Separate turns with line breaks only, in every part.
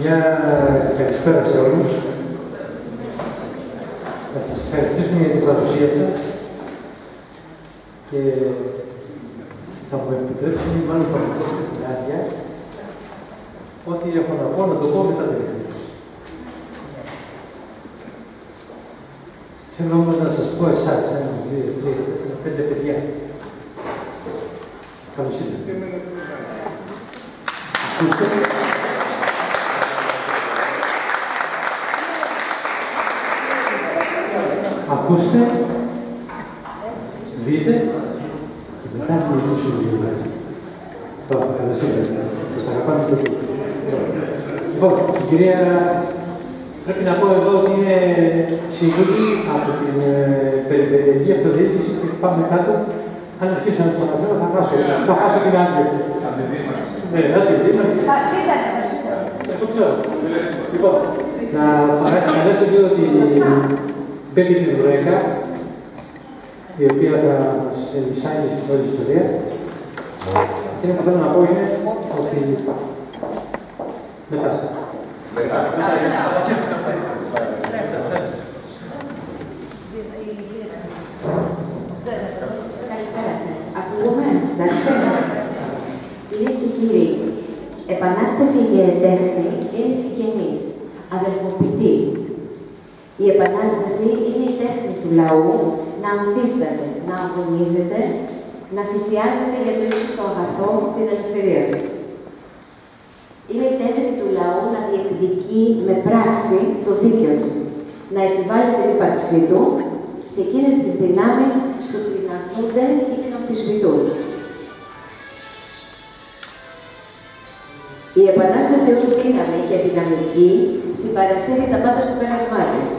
Μια καλησπέρα σε όλους. Θα σας ευχαριστήσουμε για την παρουσία σας και θα μου επιτρέψετε, μάλλον θα μου δώσετε την άδεια, ό,τι έχω να πω, να το πω μετά την εκδήλωση. Θέλω όμως να σας πω εσάς, 1, 2, 3, 4, 5 παιδιά. Καλώς ήρθατε. Ακούστε, δείτε και μετά θα μιλήσουμε λίγο. Τώρα, καλώς ήρθατε. Σας αγαπάμε το τούτο. Λοιπόν, κυρία, πρέπει να πω εδώ ότι είναι συμβούλη από την Περιφερειακή Αυτοδιοίκηση και πάμε κάτω. Αν αρχίσω να το αναφέρω, θα χάσω την άδεια. Ναι, άντε, δήμαση. Το ξέρω. Λοιπόν, να παρακαλέσω λίγο την Μπέμπη την Βρέκα, η οποία θα μας εισάγει στην όλη ιστορία. Και αυτό που θέλω να πω είναι ότι... Μετά.
Καλησπέρα σας. Ακούγομαι. Κυρίες και κύριοι, επανάσταση και τέχνη είναι συγγενής, αδελφοποιητή. Η επανάσταση είναι η τέχνη του λαού να ανθίσταται, να αγωνίζεται, να θυσιάζεται για το ίσως των αγαθών, την ελευθερία του. Είναι η τέχνη του λαού να διεκδικεί με πράξη το δίκαιο του, να επιβάλλει την ύπαρξή του σε εκείνες τις δυνάμεις που την αρνούνται ή την αμφισβητούν. Η Επανάσταση ως δύναμη και δυναμική συμπαρασύρει τα πάντα στο πέρασμά της.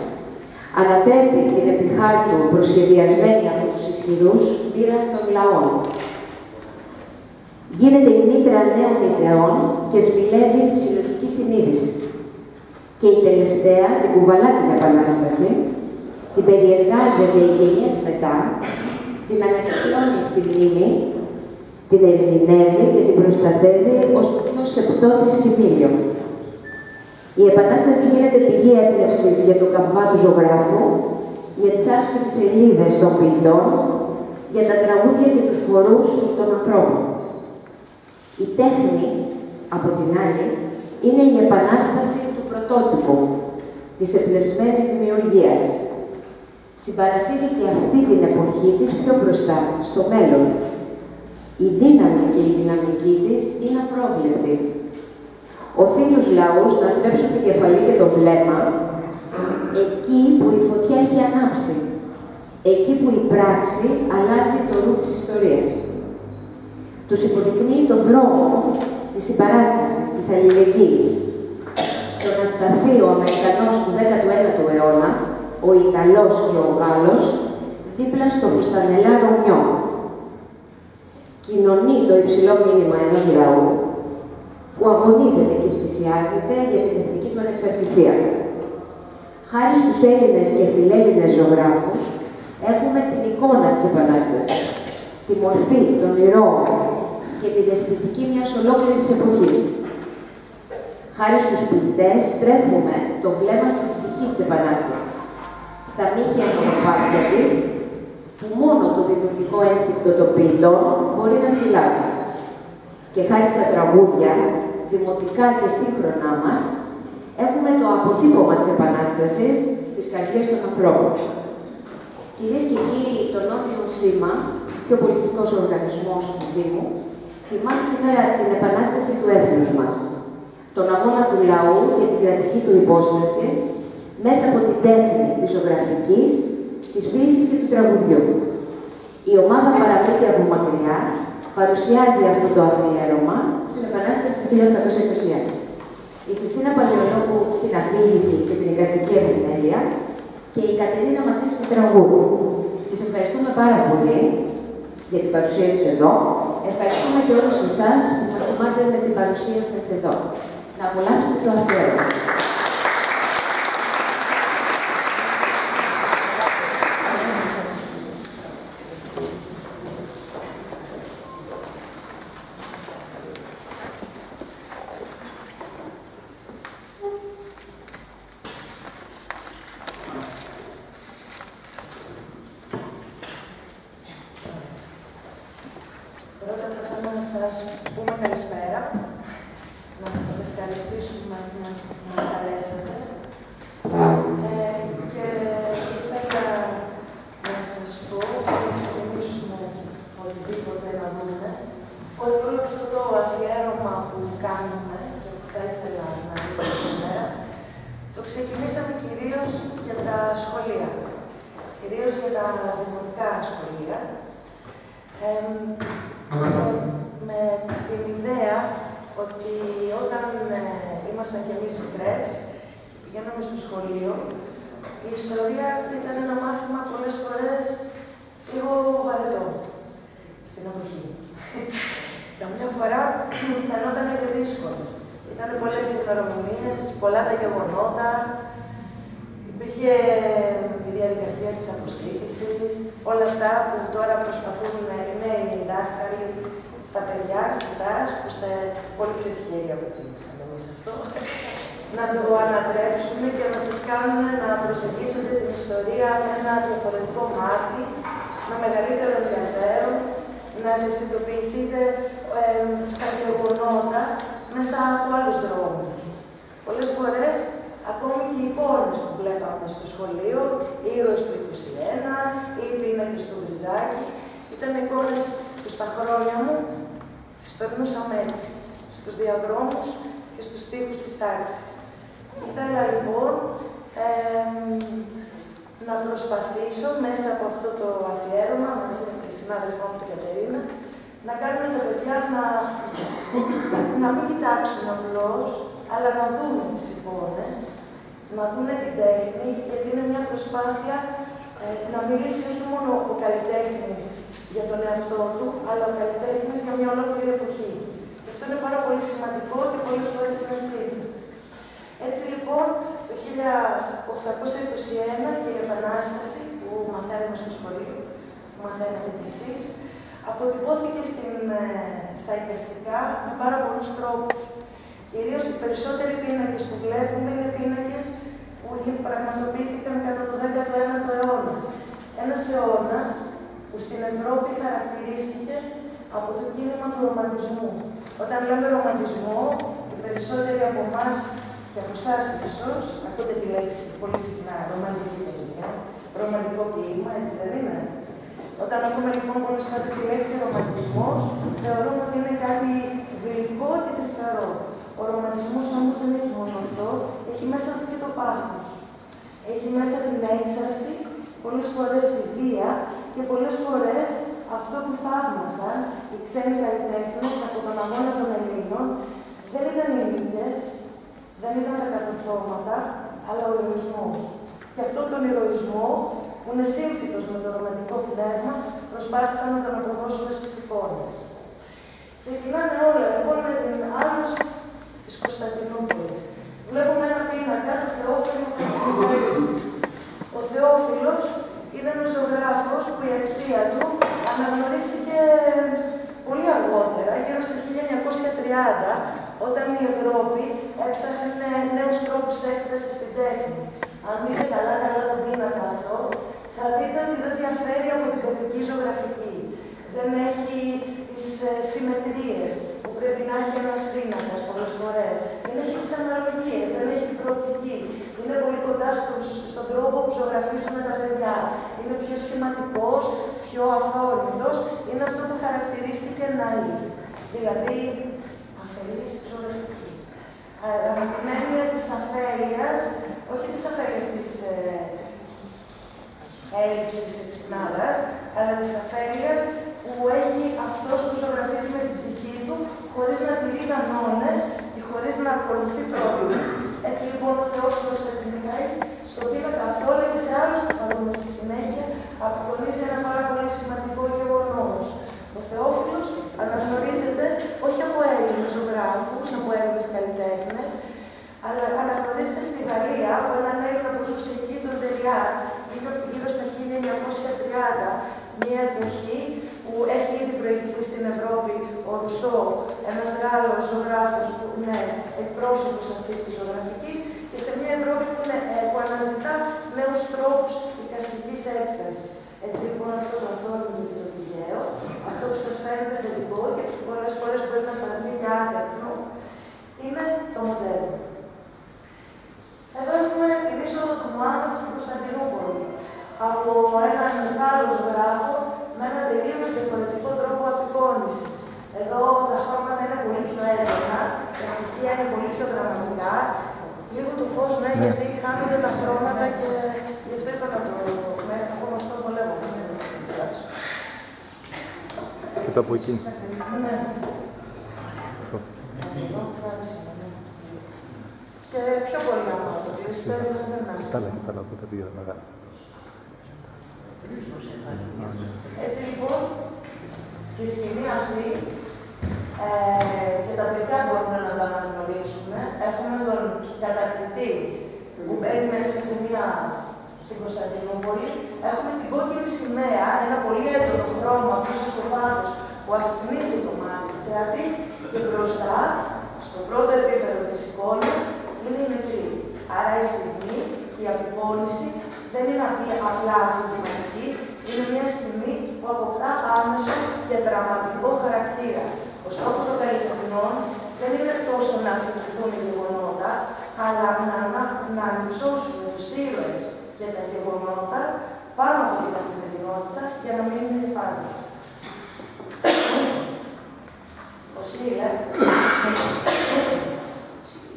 Ανατρέπει την επιχάρτου προσχεδιασμένη από τους ισχυρούς πείρα των λαών. Γίνεται η μήτρα νέων ιδεών και σμιλεύει τη συλλογική συνείδηση. Και η τελευταία την κουβαλά την Επανάσταση, την περιεργάζεται οι γενιές μετά, την ανακοινώνει στη μνήμη, την ερμηνεύει και την προστατεύει ως το σεπτό της κοιμήλιο. Η Επανάσταση γίνεται πηγή έμπνευσης για τον καβγά του ζωγράφου, για τις άσπρες σελίδες των ποιητών, για τα τραγούδια και τους χορούς των ανθρώπων. Η τέχνη, από την άλλη, είναι η επανάσταση του πρωτότυπου, της εμπνευσμένης δημιουργίας. Συμπαρασύρει και αυτή την εποχή της πιο μπροστά, στο μέλλον. Η δύναμη και η δυναμική της είναι απρόβλεπτη. Οφείλει τους λαούς να στρέψουν την κεφαλή και το βλέμμα εκεί που η φωτιά έχει ανάψει, εκεί που η πράξη αλλάζει το ρου της ιστορίας. Τους υποδεικνύει τον δρόμο της συμπαράστασης, της αλληλεγγύης. Στο να σταθεί ο Αμερικανός του 19ου αιώνα, ο Ιταλός και ο Γάλλος, δίπλα στο φουστανελάρο νιό. Κοινωνεί το υψηλό μήνυμα ενός λαού που αγωνίζεται και θυσιάζεται για την εθνική του ανεξαρτησία. Χάρη στους Έλληνες και φιλέλληνες ζωγράφους, έχουμε την εικόνα της Επανάστασης, τη μορφή των ηρώων και την αισθητική μιας ολόκληρης εποχής. Χάρη στους ποιητές, στρέφουμε το βλέμμα στην ψυχή της Επανάστασης, στα μύχια μονοπάτια της, που μόνο το δημιουργικό ένστικτο των ποιητών μπορεί να συλλάβει. Και χάρη στα τραγούδια, δημοτικά και σύγχρονά μας, έχουμε το αποτύπωμα της Επανάστασης στις καρδιές των ανθρώπων. Κυρίες και κύριοι, το Νότιο Σήμα και ο πολιτιστικός οργανισμός του Δήμου τιμά σήμερα την επανάσταση του έθνους μας, τον αγώνα του λαού και την κρατική του υπόσταση μέσα από την τέχνη της ζωγραφικής, της ποίησης και του τραγουδιού. Η ομάδα Παραμύθια από μακριά παρουσιάζει αυτό το αφιέρωμα στην Επανάσταση του 1821. Η Χριστίνα Παλαιολόγου στην αφήγηση και την εικαστική επιμέλεια και η Κατερίνα Μακρύ στο τραγούδι. Τις ευχαριστούμε πάρα πολύ για την παρουσία τους εδώ. Ευχαριστούμε και όλους εσάς που μας θυμάται με την παρουσία σας εδώ. Να απολαύσετε το αφιέρωμα.
πούμε καλησπέρα, να σας ευχαριστήσουμε που μας καλέσατε και ήθελα να σας πω, πριν ξεκινήσουμε οτιδήποτε να δούμε, ότι όλο αυτό το αφιέρωμα που κάνουμε και που θα ήθελα να δείτε σήμερα, το ξεκινήσαμε κυρίως για τα σχολεία, κυρίως για τα δημοτικά σχολεία, με την ιδέα ότι όταν ήμασταν κι εμείς μικρές, πηγαίναμε στο σχολείο, η ιστορία ήταν ένα μάθημα πολλές φορές λίγο βαρετό στην εποχή. Καμιά φορά φαινόταν και δύσκολο. Ήταν πολλές ημερομηνίες, πολλά τα γεγονότα, υπήρχε η διαδικασία της αποστήθησης, όλα αυτά που τώρα προσπαθούν να είναι οι δάσκαλοι στα παιδιά, σε εσάς, που είστε πολύ πιο τυχεροί από ότι ήμασταν εμείς αυτό, να το ανατρέψουμε και να σας κάνουν να προσεγγίσετε την ιστορία με ένα διαφορετικό μάτι, με μεγαλύτερο ενδιαφέρον, να ευαισθητοποιηθείτε στα γεγονότα μέσα από άλλους δρόμους. Πολλές φορές, ακόμη και οι εικόνες που βλέπαμε στο σχολείο, οι ήρωες του 21, οι πίνακες του Βριζάκη, ήταν εικόνες που στα χρόνια μου τις περνούσαμε έτσι, στους διαδρόμους και στους τοίχους της τάξης. Ήθελα λοιπόν να προσπαθήσω μέσα από αυτό το αφιέρωμα, μαζί με τη συνάδελφό μου την Κατερίνα, να κάνουμε τα παιδιά να μην κοιτάξουν απλώς, αλλά να δούμε τις εικόνες, να δούμε την τέχνη, γιατί είναι μια προσπάθεια να μιλήσει όχι μόνο ο καλλιτέχνης για τον εαυτό του, αλλά ο καλλιτέχνης για μια ολόκληρη εποχή. Και αυτό είναι πάρα πολύ σημαντικό και πολλές φορές είναι σύνθετο. Έτσι λοιπόν, το 1821 και η Επανάσταση που μαθαίνουμε στο σχολείο, που μαθαίνετε κι εσείς, αποτυπώθηκε στα εικαστικά με πάρα πολλούς τρόπους. Κυρίως οι περισσότεροι πίνακες που βλέπουμε είναι πίνακες που πραγματοποιήθηκαν κατά το 19ο αιώνα. Ένας αιώνας που στην Ευρώπη χαρακτηρίστηκε από το κίνημα του ρομαντισμού. Όταν λέμε ρομαντισμό, οι περισσότεροι από εμάς και από εσάς ίσως, ακούτε τη λέξη πολύ συχνά, ρομαντική τεχνία, ρομαντικό ποίημα, έτσι δεν είναι? Όταν ακούμε λοιπόν πολλές φορές τη λέξη ρομαντισμός, θεωρούμε ότι είναι κάτι γλυκό και τρυφερό. Ο ρομαντισμός όμως δεν έχει μόνο αυτό, έχει μέσα του και το πάθος. Έχει μέσα την έξαρση, πολλές φορές τη βία και πολλές φορές αυτό που θαύμασαν οι ξένοι καλλιτέχνες από τον αγώνα των Ελλήνων δεν ήταν οι νίκες, δεν ήταν τα κατορθώματα, αλλά ο ηρωισμός. Και αυτόν τον ηρωισμό, που είναι σύμφυτος με το ρομαντικό πνεύμα, προσπάθησαν να τον αποδώσουν στις εικόνες. Ξεκινάνε όλα λοιπόν με την άλωση της Κωνσταντινούπολης. Βλέπουμε ένα πίνακα του Θεόφιλου Χατζημικαήλ. Ο Θεόφιλος είναι ένας ζωγράφος που η αξία του αναγνωρίστηκε πολύ αργότερα, γύρω στο 1930, όταν η Ευρώπη έψαχνε νέους τρόπους έκφρασης στην τέχνη. Αν δείτε καλά τον πίνακα αυτό, θα δείτε ότι δεν διαφέρει από την παιδική ζωγραφική. Δεν έχει τις συμμετρίες που πρέπει να έχει ένας πίνακας πολλές φορές. Δεν έχει τις αναλογίες, δεν έχει την προοπτική. Είναι πολύ κοντά στον τρόπο που ζωγραφίζουν τα παιδιά. Είναι πιο σχηματικός, πιο αυθόρμητος. Είναι αυτό που χαρακτηρίστηκε ναΐβ. Δηλαδή, αφελής ζωγραφική. Με την έννοια της αφέλειας, όχι της αφέλειας της έλλειψης εξυπνάδας, αλλά της αφέλειας που έχει αυτός που ζωγραφίζει με την ψυχή του, χωρίς να τηρεί κανόνες και χωρίς να ακολουθεί πρότυπα. Έτσι λοιπόν ο Θεόφιλος Χατζημικαήλ, στον πίνακα αυτό, αλλά και σε άλλους που θα δούμε στη συνέχεια, απεικονίζει ένα πάρα πολύ σημαντικό γεγονός. Ο Θεόφιλος αναγνωρίζεται όχι από Έλληνες ζωγράφους, από Έλληνες καλλιτέχνες, αλλά αναγνωρίζεται στη Γαλλία από έναν Έλληνα που ζούσε εκεί, τον Τεριάρ, γύρω στα 1930, μια εποχή που έχει ήδη προηγηθεί στην Ευρώπη ο Ρουσό, ένας Γάλλος ζωγράφος που είναι εκπρόσωπος αυτής της ζωγραφικής, και σε μια Ευρώπη που αναζητά νέους τρόπους εικαστικής έκφρασης. Έτσι λοιπόν αυτό το αυθόρμητο και το τυχαίο, αυτό που σας φαίνεται θετικό και που πολλές φορές μπορεί να φανεί και άκαρπνο, είναι το μοντέλο. Εδώ έχουμε την είσοδο του Μωάμεθ στην Κωνσταντινούπολη, από έναν Γάλλο ζωγράφο με ένα τελείως διαφορετικό τρόπο απεικόνησης. Εδώ τα χρώματα είναι πολύ πιο έντονα, τα στοιχεία είναι πολύ πιο δραματικά. Λίγο το φως, ναι, γιατί χάνονται τα χρώματα και γι' αυτό είπα να το πούμε. Εγώ με αυτό βολεύω.
Και το από εκεί.
Ναι. Και πιο πολύ άμα το κλείσετε, δεν άσχημα.
Κοιτάλα, αυτό τα πήγα μεγάλα.
Έτσι λοιπόν, στη σκηνή αυτή, και τα παιδιά μπορούν να το αναγνωρίσουν, έχουμε τον κατακτητή που μπαίνει μέσα στην Κωνσταντινούπολη, έχουμε την κόκκινη σημαία, ένα πολύ έντονο χρώμα πίσω στο βάθος που αφυπνίζει το μάτι του θεατή, και μπροστά, στο πρώτο επίπεδο της εικόνας, είναι η νεκρή. Άρα η στιγμή και η απεικόνηση δεν είναι απλά αφηγηματική, είναι μια σκηνή που αποκτά άμεσο και δραματικό χαρακτήρα. Ο στόχος των καλλιτεχνών δεν είναι τόσο να αφηγηθούν οι γεγονότα, αλλά να ανυψώσουν τους ήρωες και τα γεγονότα πάνω από την καθημερινότητα για να μην είναι πάντα. Ο Σίλερ,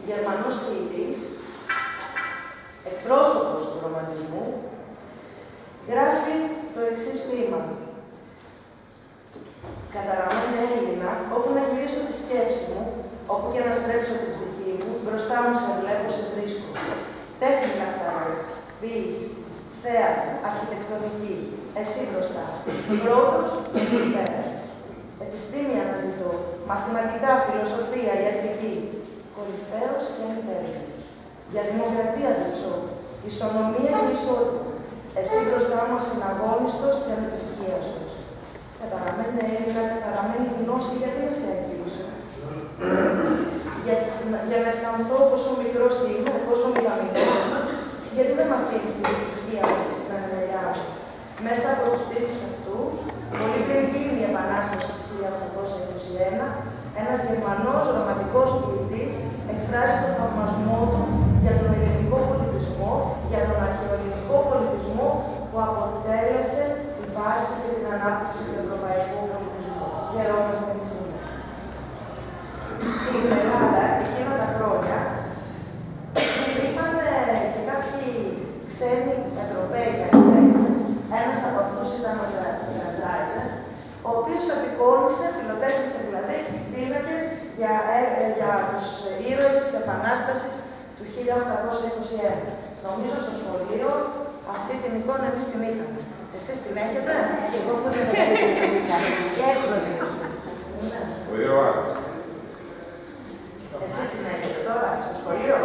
Γερμανός ποιητής, εκπρόσωπος του ρομαντισμού, γράφει το εξής ποίημα. Καταραμένη Έλληνα, όπου να γυρίσω τη σκέψη μου, όπου και να στρέψω την ψυχή μου, μπροστά μου σε βλέπω, σε βρίσκω. Τέχνη λαχταρό, ποίηση, θέατρο, αρχιτεκτονική, εσύ μπροστά. Πρώτος, εσύ πέρας. Επιστήμη αναζητώ, μαθηματικά, φιλοσοφία, ιατρική. Κορυφαίος και ανυπέρβλητος. Για δημοκρατία δεξώ, ισονομία και ισότητα. Εσύ μπροστά μου ασυναγώνιστος και ανεπισχύαστος. Καταραμένη Έλληνα, καταραμένη γνώση, γιατί να σε αγγίξω. Για να αισθανθώ πόσο μικρός είμαι, πόσο μηδαμινός, γιατί δεν με αφήνεις στη δυστυχία μου, στην ανεμελιά μου. Μέσα από τους τύπους αυτούς, πολύ πριν γίνει η Επανάσταση του 1821, ένας Γερμανός ρομαντικός ποιητής εκφράζει τον θαυμασμό του για τον ελληνικό πολιτισμό, για τον αρχαιοελληνικό πολιτισμό που αποτέλεσε τη βάση και την ανάπτυξη του ευρωπαϊκού πολιτισμού. Χαιρόμαστε εμείς σήμερα. Στην Ελλάδα, εκείνα τα χρόνια, υπήρχαν και κάποιοι ξένοι Ευρωπαίοι καλλιτέχνες. Ένας από αυτούς ήταν ο Γκρατζάιζερ, ο οποίος απεικόνισε, φιλοτέχνησε δηλαδή, πίνακες για τους ήρωες της Επανάστασης του 1821. Νομίζω στο σχολείο αυτή την εικόνα εμείς την είχαμε. Εσείς την έχετε?
Και εγώ που δεν την είχα.
Ο Ιωάννης.
Εσείς την έχετε τώρα στο σχολείο?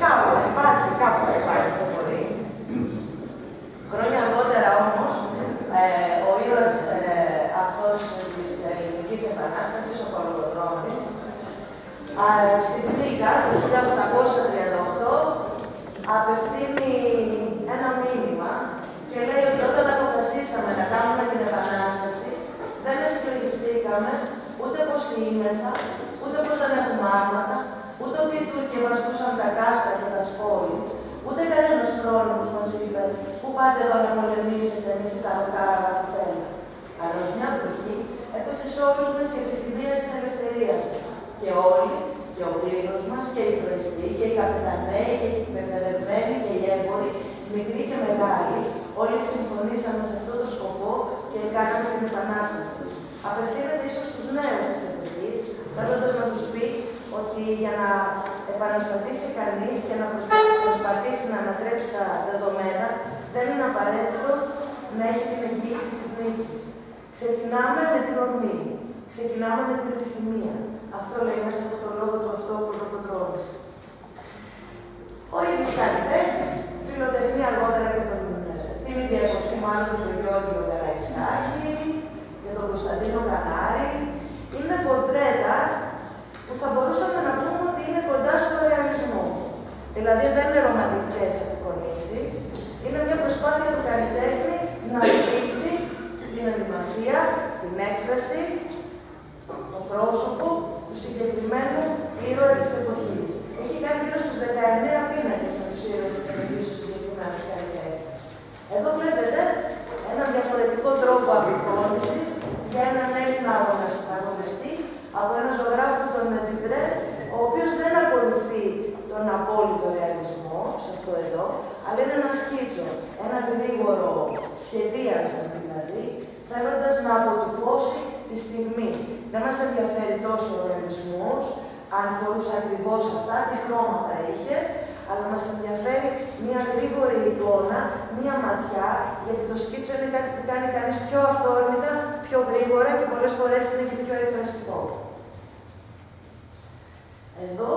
Κάπου θα υπάρχει, το μπορεί. Χρόνια αργότερα όμως, ο ήρωας αυτός της Ελληνικής Επανάστασης, ο Κολοκοτρώνης, στην Πίκα το 1838 απευθύνει ένα μήνυμα και λέει ότι όταν αποφασίσαμε να κάνουμε την Επανάσταση, δεν εσυλλογιστήκαμε ούτε πως είμεθα, ούτε πως δεν έχουμε άρματα, ούτε ότι οι Τούρκοι βαστούσαν τα κάστρα και τα σπόλης, ούτε κανένας πρόνομος μας είπε που πάτε εδώ να πολεμήσετε εμείς τα Λοκάραβα και Τσέλα. Αλλά ως μια εποχή έπεσε σε όλους μας η επιθυμία της ελευθερίας μας. Και όλοι, και ο κλήρος μας, και οι προεστοί, και οι καπεταναίοι, και οι εκπαιδευμένοι, και οι έμποροι, μικροί και μεγάλοι, όλοι συμφωνήσαμε σε αυτό το σκοπό και κάναμε την Επανάσταση. Απευθύνεται ίσως στους νέους της εποχής, θέλοντας να τους πει ότι για να επαναστατήσει κανείς και να προσπαθήσει να ανατρέψει τα δεδομένα, δεν είναι απαραίτητο να έχει την εγγύηση της νίκης. Ξεκινάμε με την ορμή, ξεκινάμε με την επιθυμία. Αυτό λέει μέσα από τον λόγο του αυτό ο Κολοκοτρώνης. Ο ίδιος καλλιτέχνης, φιλοτεχνεί αργότερα και την ίδια εποχή μάλλον με τον Γιώργο Καραϊσκάκη και τον Κωνσταντίνο Κανάρη. Είναι πορτρέτα που θα μπορούσαμε να πούμε ότι είναι κοντά στο ρεαλισμό. Δηλαδή δεν είναι ρομαντικές απεικονίσεις, είναι μια προσπάθεια του καλλιτέχνη να δείξει την ενδυμασία, την έκφραση ήρωα της εποχής. Έχει κάνει γύρω στους 19 πίνακες με τους ήρωες της εποχής του συγκεκριμένου καλλιτέχνες. Εδώ βλέπετε έναν διαφορετικό τρόπο απεικόνησης για έναν Έλληνα αγωνιστή από έναν ζωγράφο, τον Ντιπρέ, ο οποίος δεν ακολουθεί τον απόλυτο ρεαλισμό, σε αυτό εδώ, αλλά είναι ένα σκίτσο, ένα γρήγορο σχεδίασμα δηλαδή, θέλοντας να αποτυπώσει τη στιγμή. Δεν μας ενδιαφέρει τόσο ο ρεαλισμός, αν φορούσε ακριβώς αυτά, τι χρώματα είχε, αλλά μας ενδιαφέρει μια γρήγορη εικόνα, μια ματιά, γιατί το σκίτσο είναι κάτι που κάνει κανείς πιο αυθόρμητα, πιο γρήγορα και πολλές φορές είναι και πιο εκφραστικό. Εδώ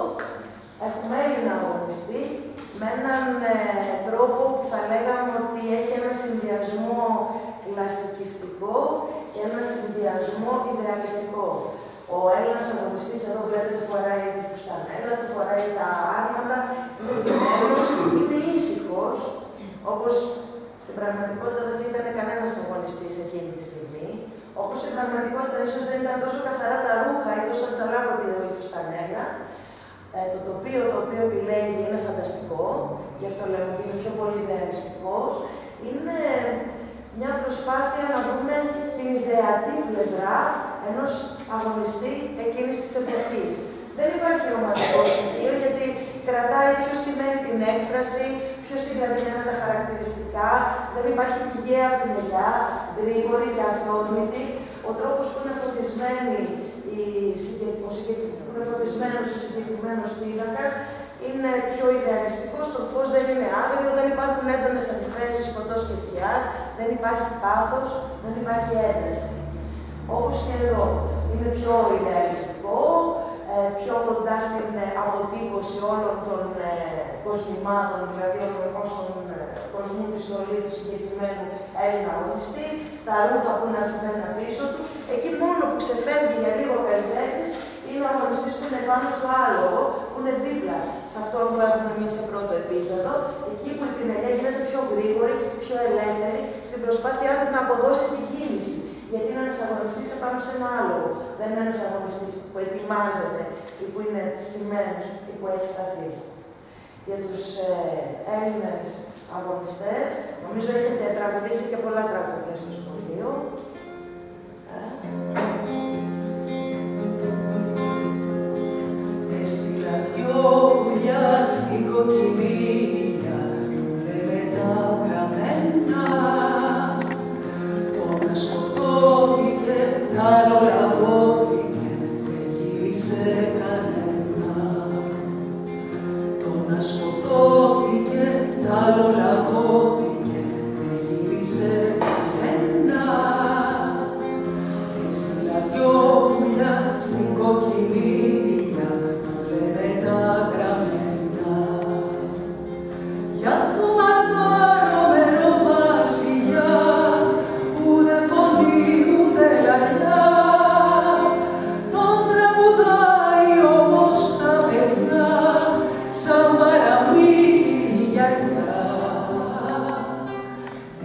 έχουμε Έλληνα αγωνιστή με έναν τρόπο που θα λέγαμε ότι έχει ένα συνδυασμό κλασικιστικό και ένα συνδυασμό ιδεαλιστικό. Ο Έλληνας αγωνιστής εδώ βλέπετε φοράει τη φουστανέλα, του φοράει τα άρματα, είναι ντυμένος, είναι ήσυχος, όπως στην πραγματικότητα δεν θα ήταν κανένας αγωνιστής εκείνη τη στιγμή. Όπως στην πραγματικότητα ίσως δεν ήταν τόσο καθαρά τα ρούχα ή τόσο τσαλάκωτη η φουστανέλα. Το τοπίο το οποίο επιλέγει είναι φανταστικό, γι' αυτό λέμε ότι είναι πιο πολύ ιδεαλιστικός. Είναι μια προσπάθεια να δούμε την ιδεατή πλευρά ενός αγωνιστή εκείνης της εποχής. Δεν υπάρχει ρομαντικό στοιχείο, γιατί κρατάει πιο στημένη την έκφραση, πιο συγκρατημένα τα χαρακτηριστικά, δεν υπάρχει πηγαία πινελιά, γρήγορη και αυθόρμητη. Ο τρόπος που είναι φωτισμένος ο συγκεκριμένος πίνακας είναι πιο ιδεαλιστικός, το φως δεν είναι άγριο, δεν υπάρχουν έντονες αντιθέσεις φωτός και σκιάς, δεν υπάρχει πάθος, δεν υπάρχει ένταση. Όπως και εδώ, είναι πιο ιδεαλιστικό, πιο κοντά στην αποτύπωση όλων των κοσμημάτων, δηλαδή όλων όσων κοσμούν τη στολή του συγκεκριμένου Έλληνα αγωνιστή, τα ρούχα που είναι αφημένα πίσω του. Εκεί μόνο που ξεφεύγει για λίγο ο καλλιτέχνης είναι ο αγωνιστής που είναι πάνω στο άλογο, που είναι δίπλα σε αυτό που έχουμε εμείς σε πρώτο επίπεδο, εκεί που η πινελιά γίνεται πιο γρήγορη, πιο ελεύθερη, στην προσπάθειά του να αποδώσει την κίνηση. Γιατί είναι ένας αγωνιστής επάνω σε ένα άλογο. Δεν είναι ένας αγωνιστής που ετοιμάζεται ή που είναι στημένος ή που έχει σταθεί. Για τους Έλληνες αγωνιστές, νομίζω έχετε τραγουδήσει και πολλά τραγούδια στο σχολείο.
Έστειλα δυο πουλιά στην κοκκινίλια, λένε τα γραμμένα. Το να σκοτώθηκε, τ' άλλο λαβώθηκε, δεν γύρισε κανένα. Το να σκοτώθηκε, τ' άλλο λαβώθηκε, δεν γύρισε κανένα. Έστειλα δυο πουλιά στην κοκκινίλια, λένε τα γραμμένα. Για το μαρμάρωμενο βασιλιά, ούτε φωνή ούτε λαγιά, τον τραγουδάει όμως τα παιδιά, σαν παραμύθι η γιαγιά.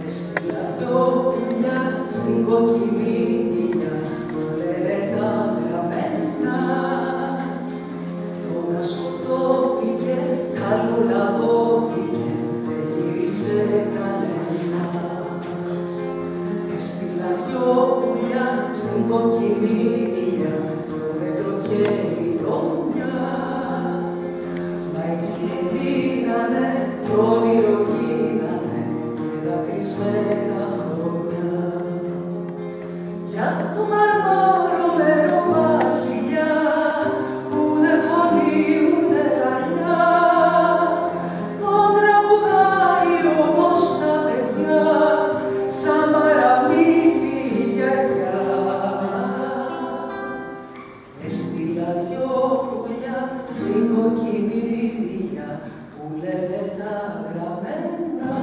Έστειλα δυο πουλιά στην κοκκινίλια, λένε τα γραμμένα. Το να σκοτώθηκε, τ' άλλο λαβώθηκε, δεν γύρισε κανένας. Έστειλα δυο πουλιά στην κοκκινίλια, το μέτρο χελιδόνια. Μα εκεί μείνανε κι όνειρο γίνανε και δακρυσμένα χρόνια. Για το μαρμάρωμενο βασιλιά, ούτε φωνή ούτε λαγιά, τον τραγουδάει όμως τα παιδιά, σαν παραμύθι η γιαγιά. Έστειλα δυο πουλιά στην κοκκινίλια, που λένε τα γραμμένα.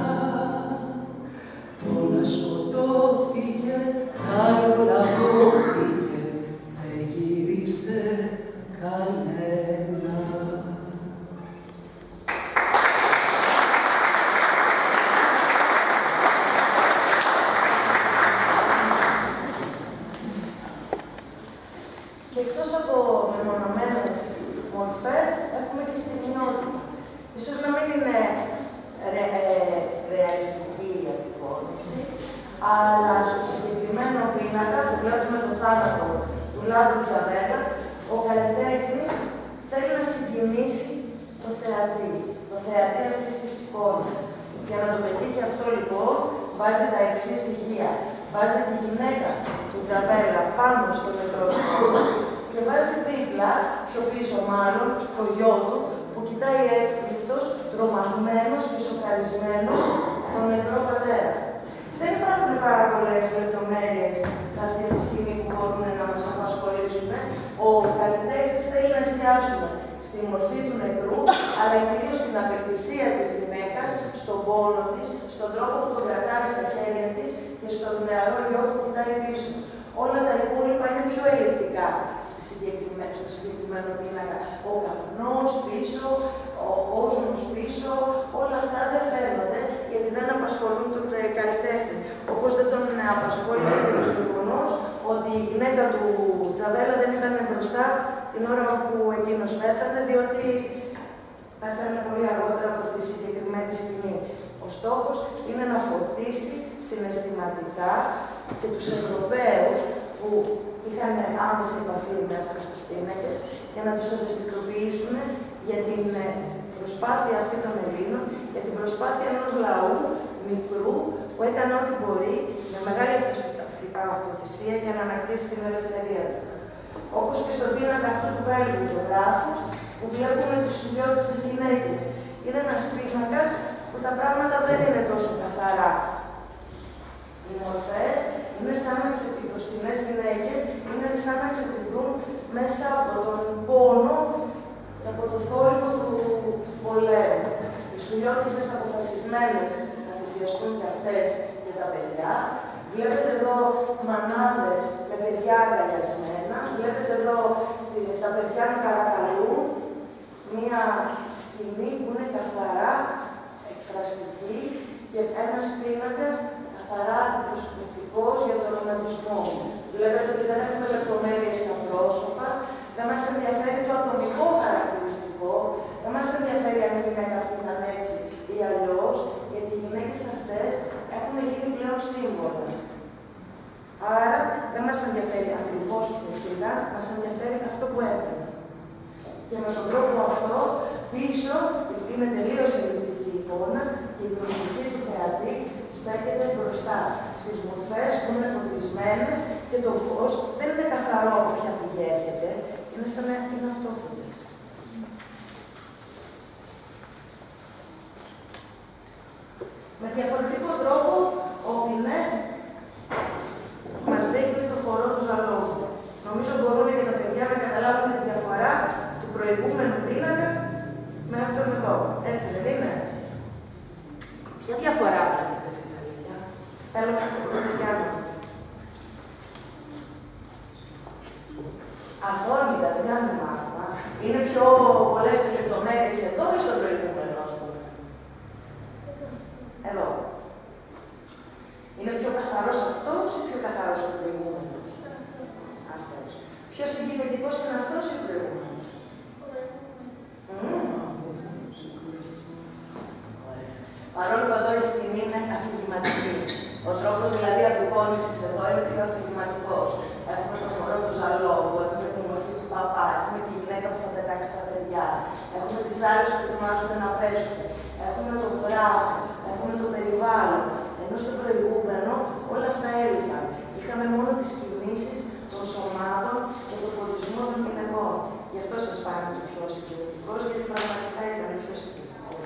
Το να σκοτώθηκε, τ' άλλο λαβώθηκε, δεν γύρισε κανένα.
Και εκτός από μεμονωμένες μορφές συγκινήσει το θεατή αυτής της εικόνας. Για να το πετύχει αυτό λοιπόν, βάζει τα εξής στοιχεία. Βάζει τη γυναίκα του Τζαβέλα πάνω στο νεκρόσωπο και βάζει δίπλα, πιο πίσω μάλλον, το γιο του, που κοιτάει έκπληκτος, τρομαγμένος και σοκαρισμένος τον νεκρό πατέρα. Δεν υπάρχουν πάρα πολλές λεπτομέρειες σε αυτή τη σκηνή που μπορούν να μας απασχολήσουν. Ο καλλιτέχνης θέλει να εστιάσουμε στη μορφή του νεκρού, αλλά κυρίως στην απελπισία της γυναίκας, στον πόνο της, στον τρόπο που τον κρατάει στα χέρια της και στον νεαρό γιο που κοιτάει πίσω. Όλα τα υπόλοιπα είναι πιο ελλειπτικά στο συγκεκριμένο πίνακα. Ο καπνός πίσω, ο κόσμος πίσω, όλα αυτά δεν φαίνονται γιατί δεν απασχολούν τον καλλιτέχνη. Όπως δεν τον απασχόλησε και το γεγονός ότι η γυναίκα του Τζαβέλα δεν ήταν μπροστά την ώρα που εκείνος πέθανε, διότι πέθανε πολύ αργότερα από τη συγκεκριμένη σκηνή. Ο στόχος είναι να φορτίσει συναισθηματικά και τους Ευρωπαίους που είχαν άμεση επαφή με αυτούς τους πίνακες και να τους ευαισθητοποιήσουν για την προσπάθεια αυτή των Ελλήνων, για την προσπάθεια ενός λαού μικρού που έκανε ό,τι μπορεί με μεγάλη αυτοθυσία για να ανακτήσει την ελευθερία του. Όπως και στον πίνακα αυτού του Βέλγου ζωγράφου που βλέπουμε τους συμπιώτησες γυναίκες. Είναι ένας πίνακας που τα πράγματα δεν είναι τόσο καθαρά. Οι μορφές είναι σαν να ξεπικροστινές γυναίκες, είναι σαν να ξεπηδούν μέσα από τον πόνο και από το θόρυβο του πολέμου. Οι σουλιώτισσες αποφασισμένες να θυσιαστούν και αυτές για τα παιδιά. Βλέπετε εδώ μανάδες με παιδιά αγκαλιασμένα. Βλέπετε εδώ τα παιδιά να παρακαλούν. Μία σκηνή που είναι καθαρά εκφραστική και ένας πίνακας καθαρά αντιπροσωπευτικός για τον ρομαντισμό. Βλέπετε ότι δεν έχουμε λεπτομέρειες στα πρόσωπα, δεν μας ενδιαφέρει το ατομικό χαρακτηριστικό, δεν μας ενδιαφέρει αν η γυναίκα αυτή ήταν έτσι ή αλλιώς, γιατί οι γυναίκες αυτές έχουν γίνει πλέον σύμβολα. Άρα δεν μας ενδιαφέρει ακριβώς ποιες ήταν, μας ενδιαφέρει αυτό που έκανε. Και με τον τρόπο αυτό, πίσω, είναι τελείως ελλειπτική εικόνα και η προσοχή του θεατή στέκεται μπροστά στις μορφές που είναι φωτισμένες και το φως δεν είναι καθαρό από ποια πηγή έρχεται, είναι σαν να είναι αυτόφωτες. Με διαφορετικό τρόπο, ο Πινέ μας δείχνει το χορό του Ζαλόγου. Νομίζω μπορούν και τα παιδιά να καταλάβουν τη διαφορά του προηγούμενου πίνακα με αυτόν εδώ. Έτσι δεν είναι? Ποια διαφορά βλέπετε εσείς, αλήθεια? Θέλω να πω το παιδιά μου. Αφόρμητα, δεν κάνουμε μάθημα. Είναι πιο πολλές λεπτομέρειες εδώ ή στο προηγούμενο, ας πούμε? Εδώ. Είναι πιο καθαρός αυτός ή πιο καθαρός ο προηγούμενος? Αυτός. Πιο συγκινητικός είναι αυτός ή ο προηγούμενος? Παρόλο που εδώ η σκηνή είναι αφηγηματική. Ο τρόπος δηλαδή απεικόνησης εδώ είναι πιο αφηγηματικός. Έχουμε τον χορό του Ζαλόγου, έχουμε τη μορφή του παπά, έχουμε τη γυναίκα που θα πετάξει τα παιδιά, έχουμε τις άλλες που ετοιμάζονται να πέσουν, έχουμε το βράχο, έχουμε το περιβάλλον. Ενώ στο προηγούμενο όλα αυτά έλειπαν. Είχαμε μόνο τις κινήσεις των σωμάτων και το φωτισμό των γυναικών. Γι' αυτό σας φάνηκε το πιο συγκεκριτικός, γιατί πραγματικά ήταν πιο συγκεκριτικός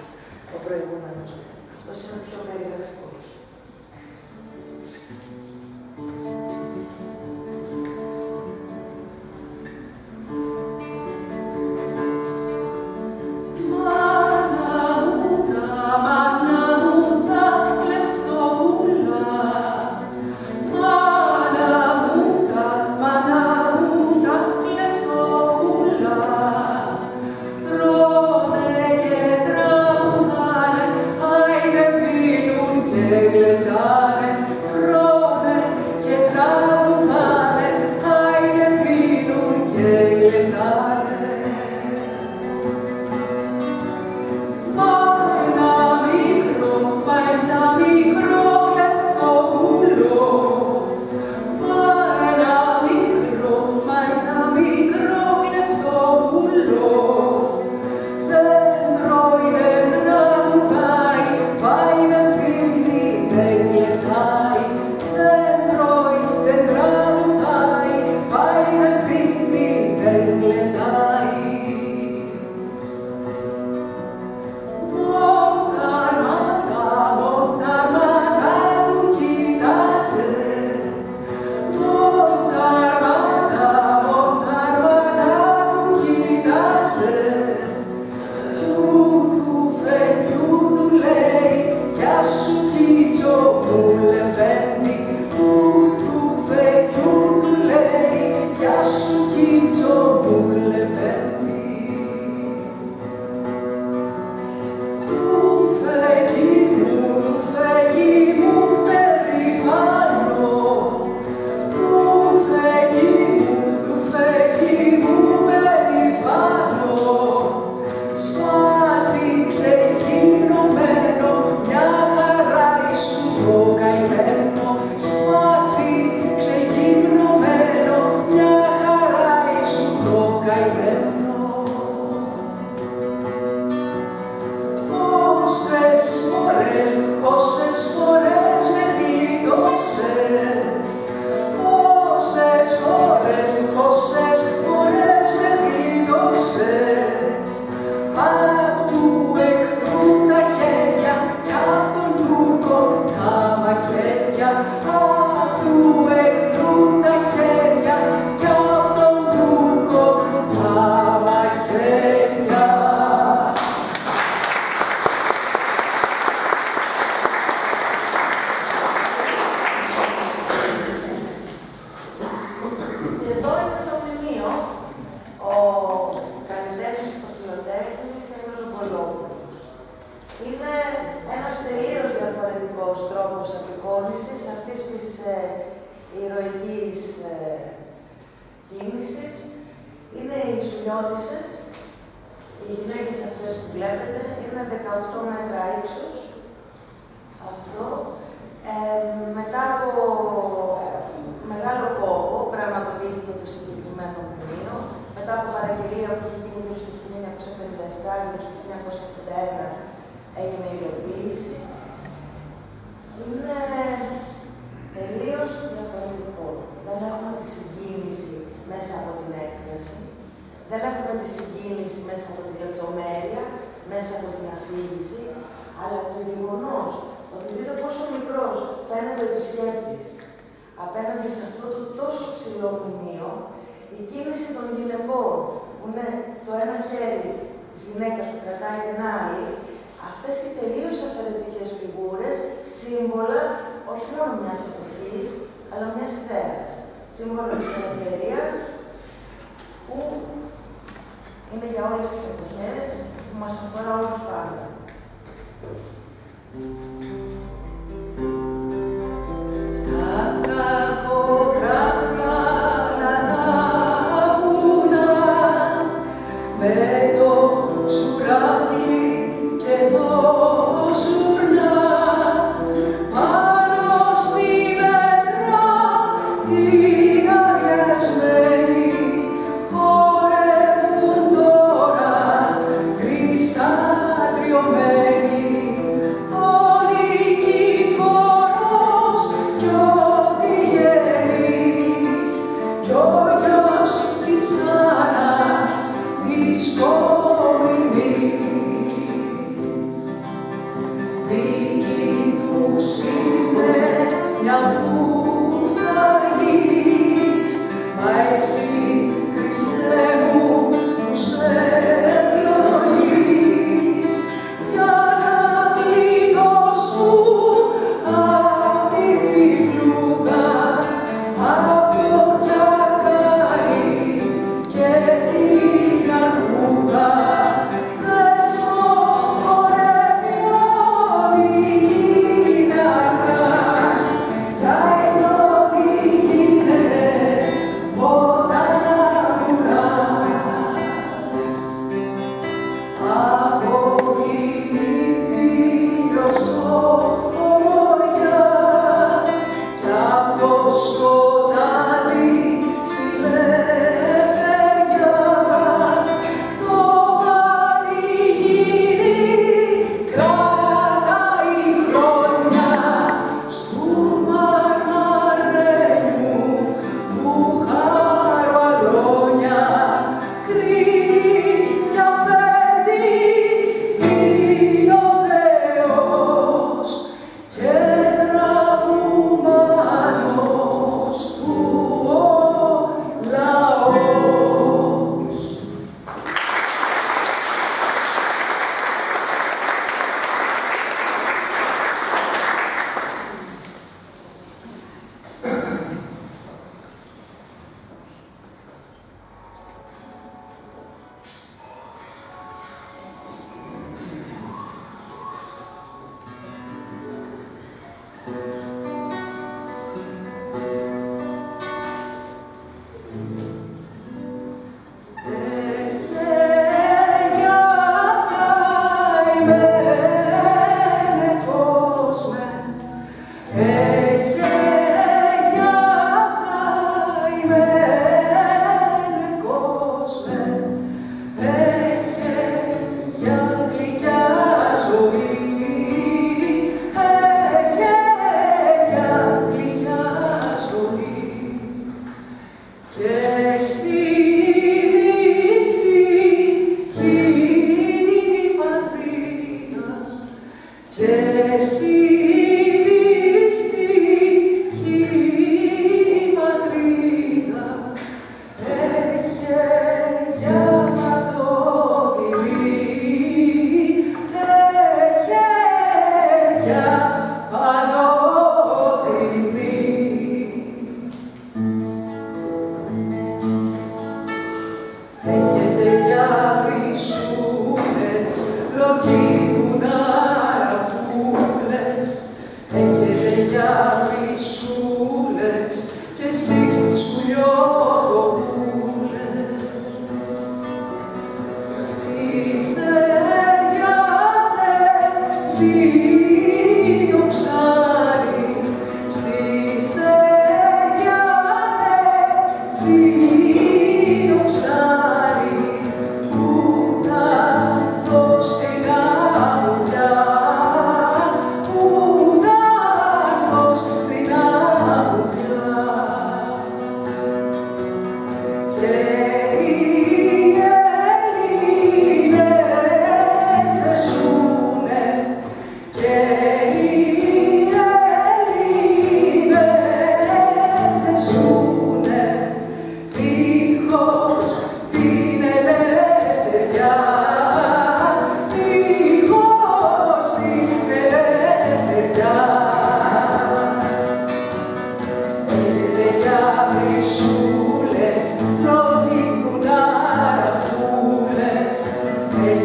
ο προηγούμενος. Αυτός είναι πιο περιγραφικός.
Και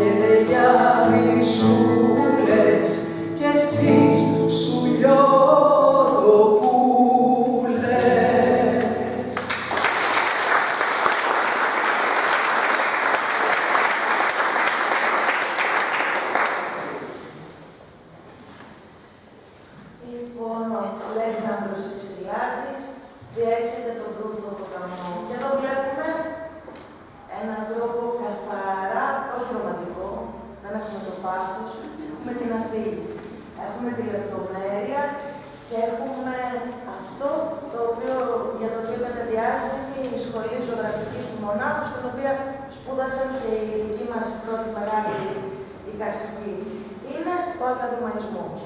έρχεται για μισούλες κι εσείς σου λιώτοπούλε.
Λοιπόν, ο Αλέξανδρος Υψηλάτης διέρχεται τον Προύθο ποταμό. Και εδώ βλέπουμε έναν τρόπο καθαρά, όχι ρομαντικό, δεν έχουμε το πάθος, έχουμε την αφήγηση. Έχουμε τη λεπτομέρεια και έχουμε αυτό για το οποίο ήταν διάσημη η Σχολή Ζωγραφικής του Μονάχου, στην οποία σπούδασαν και οι δικοί μας πρώτοι παράλληλοι δικαστικοί. Είναι ο ακαδημαϊσμός.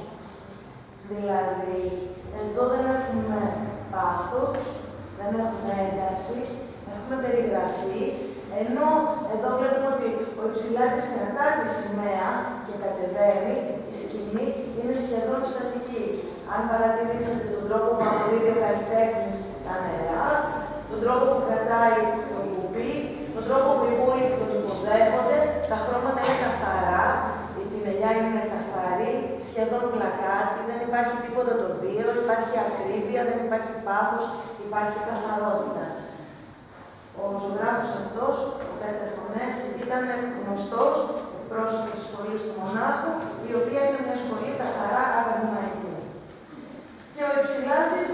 Δηλαδή, εδώ δεν έχουμε πάθος, δεν έχουμε ένταση, έχουμε περιγραφή, ενώ εδώ βλέπουμε ότι ο Υψηλάτης κρατά τη σημαία και κατεβαίνει, η σκηνή είναι σχεδόν στατική. Αν παρατηρήσετε τον τρόπο που αποδίδει ο καλλιτέχνης τα νερά, τον τρόπο που κρατάει το κουμπί, τον τρόπο που οι γούοι τον υποδέχονται, τα χρώματα είναι καθαρά, η πινελιά είναι καθαρή, σχεδόν πλακάτη, δεν υπάρχει τίποτα το βίο, υπάρχει ακρίβεια, δεν υπάρχει πάθος, υπάρχει καθαρότητα. Ο ζωγράφος αυτός, ο Πέτερ Φωνέση, ήταν γνωστός πρόσωπος της Σχολής του Μονάχου, η οποία είναι μια σχολή καθαρά ακαδημαϊκή. Και ο Υψηλάτης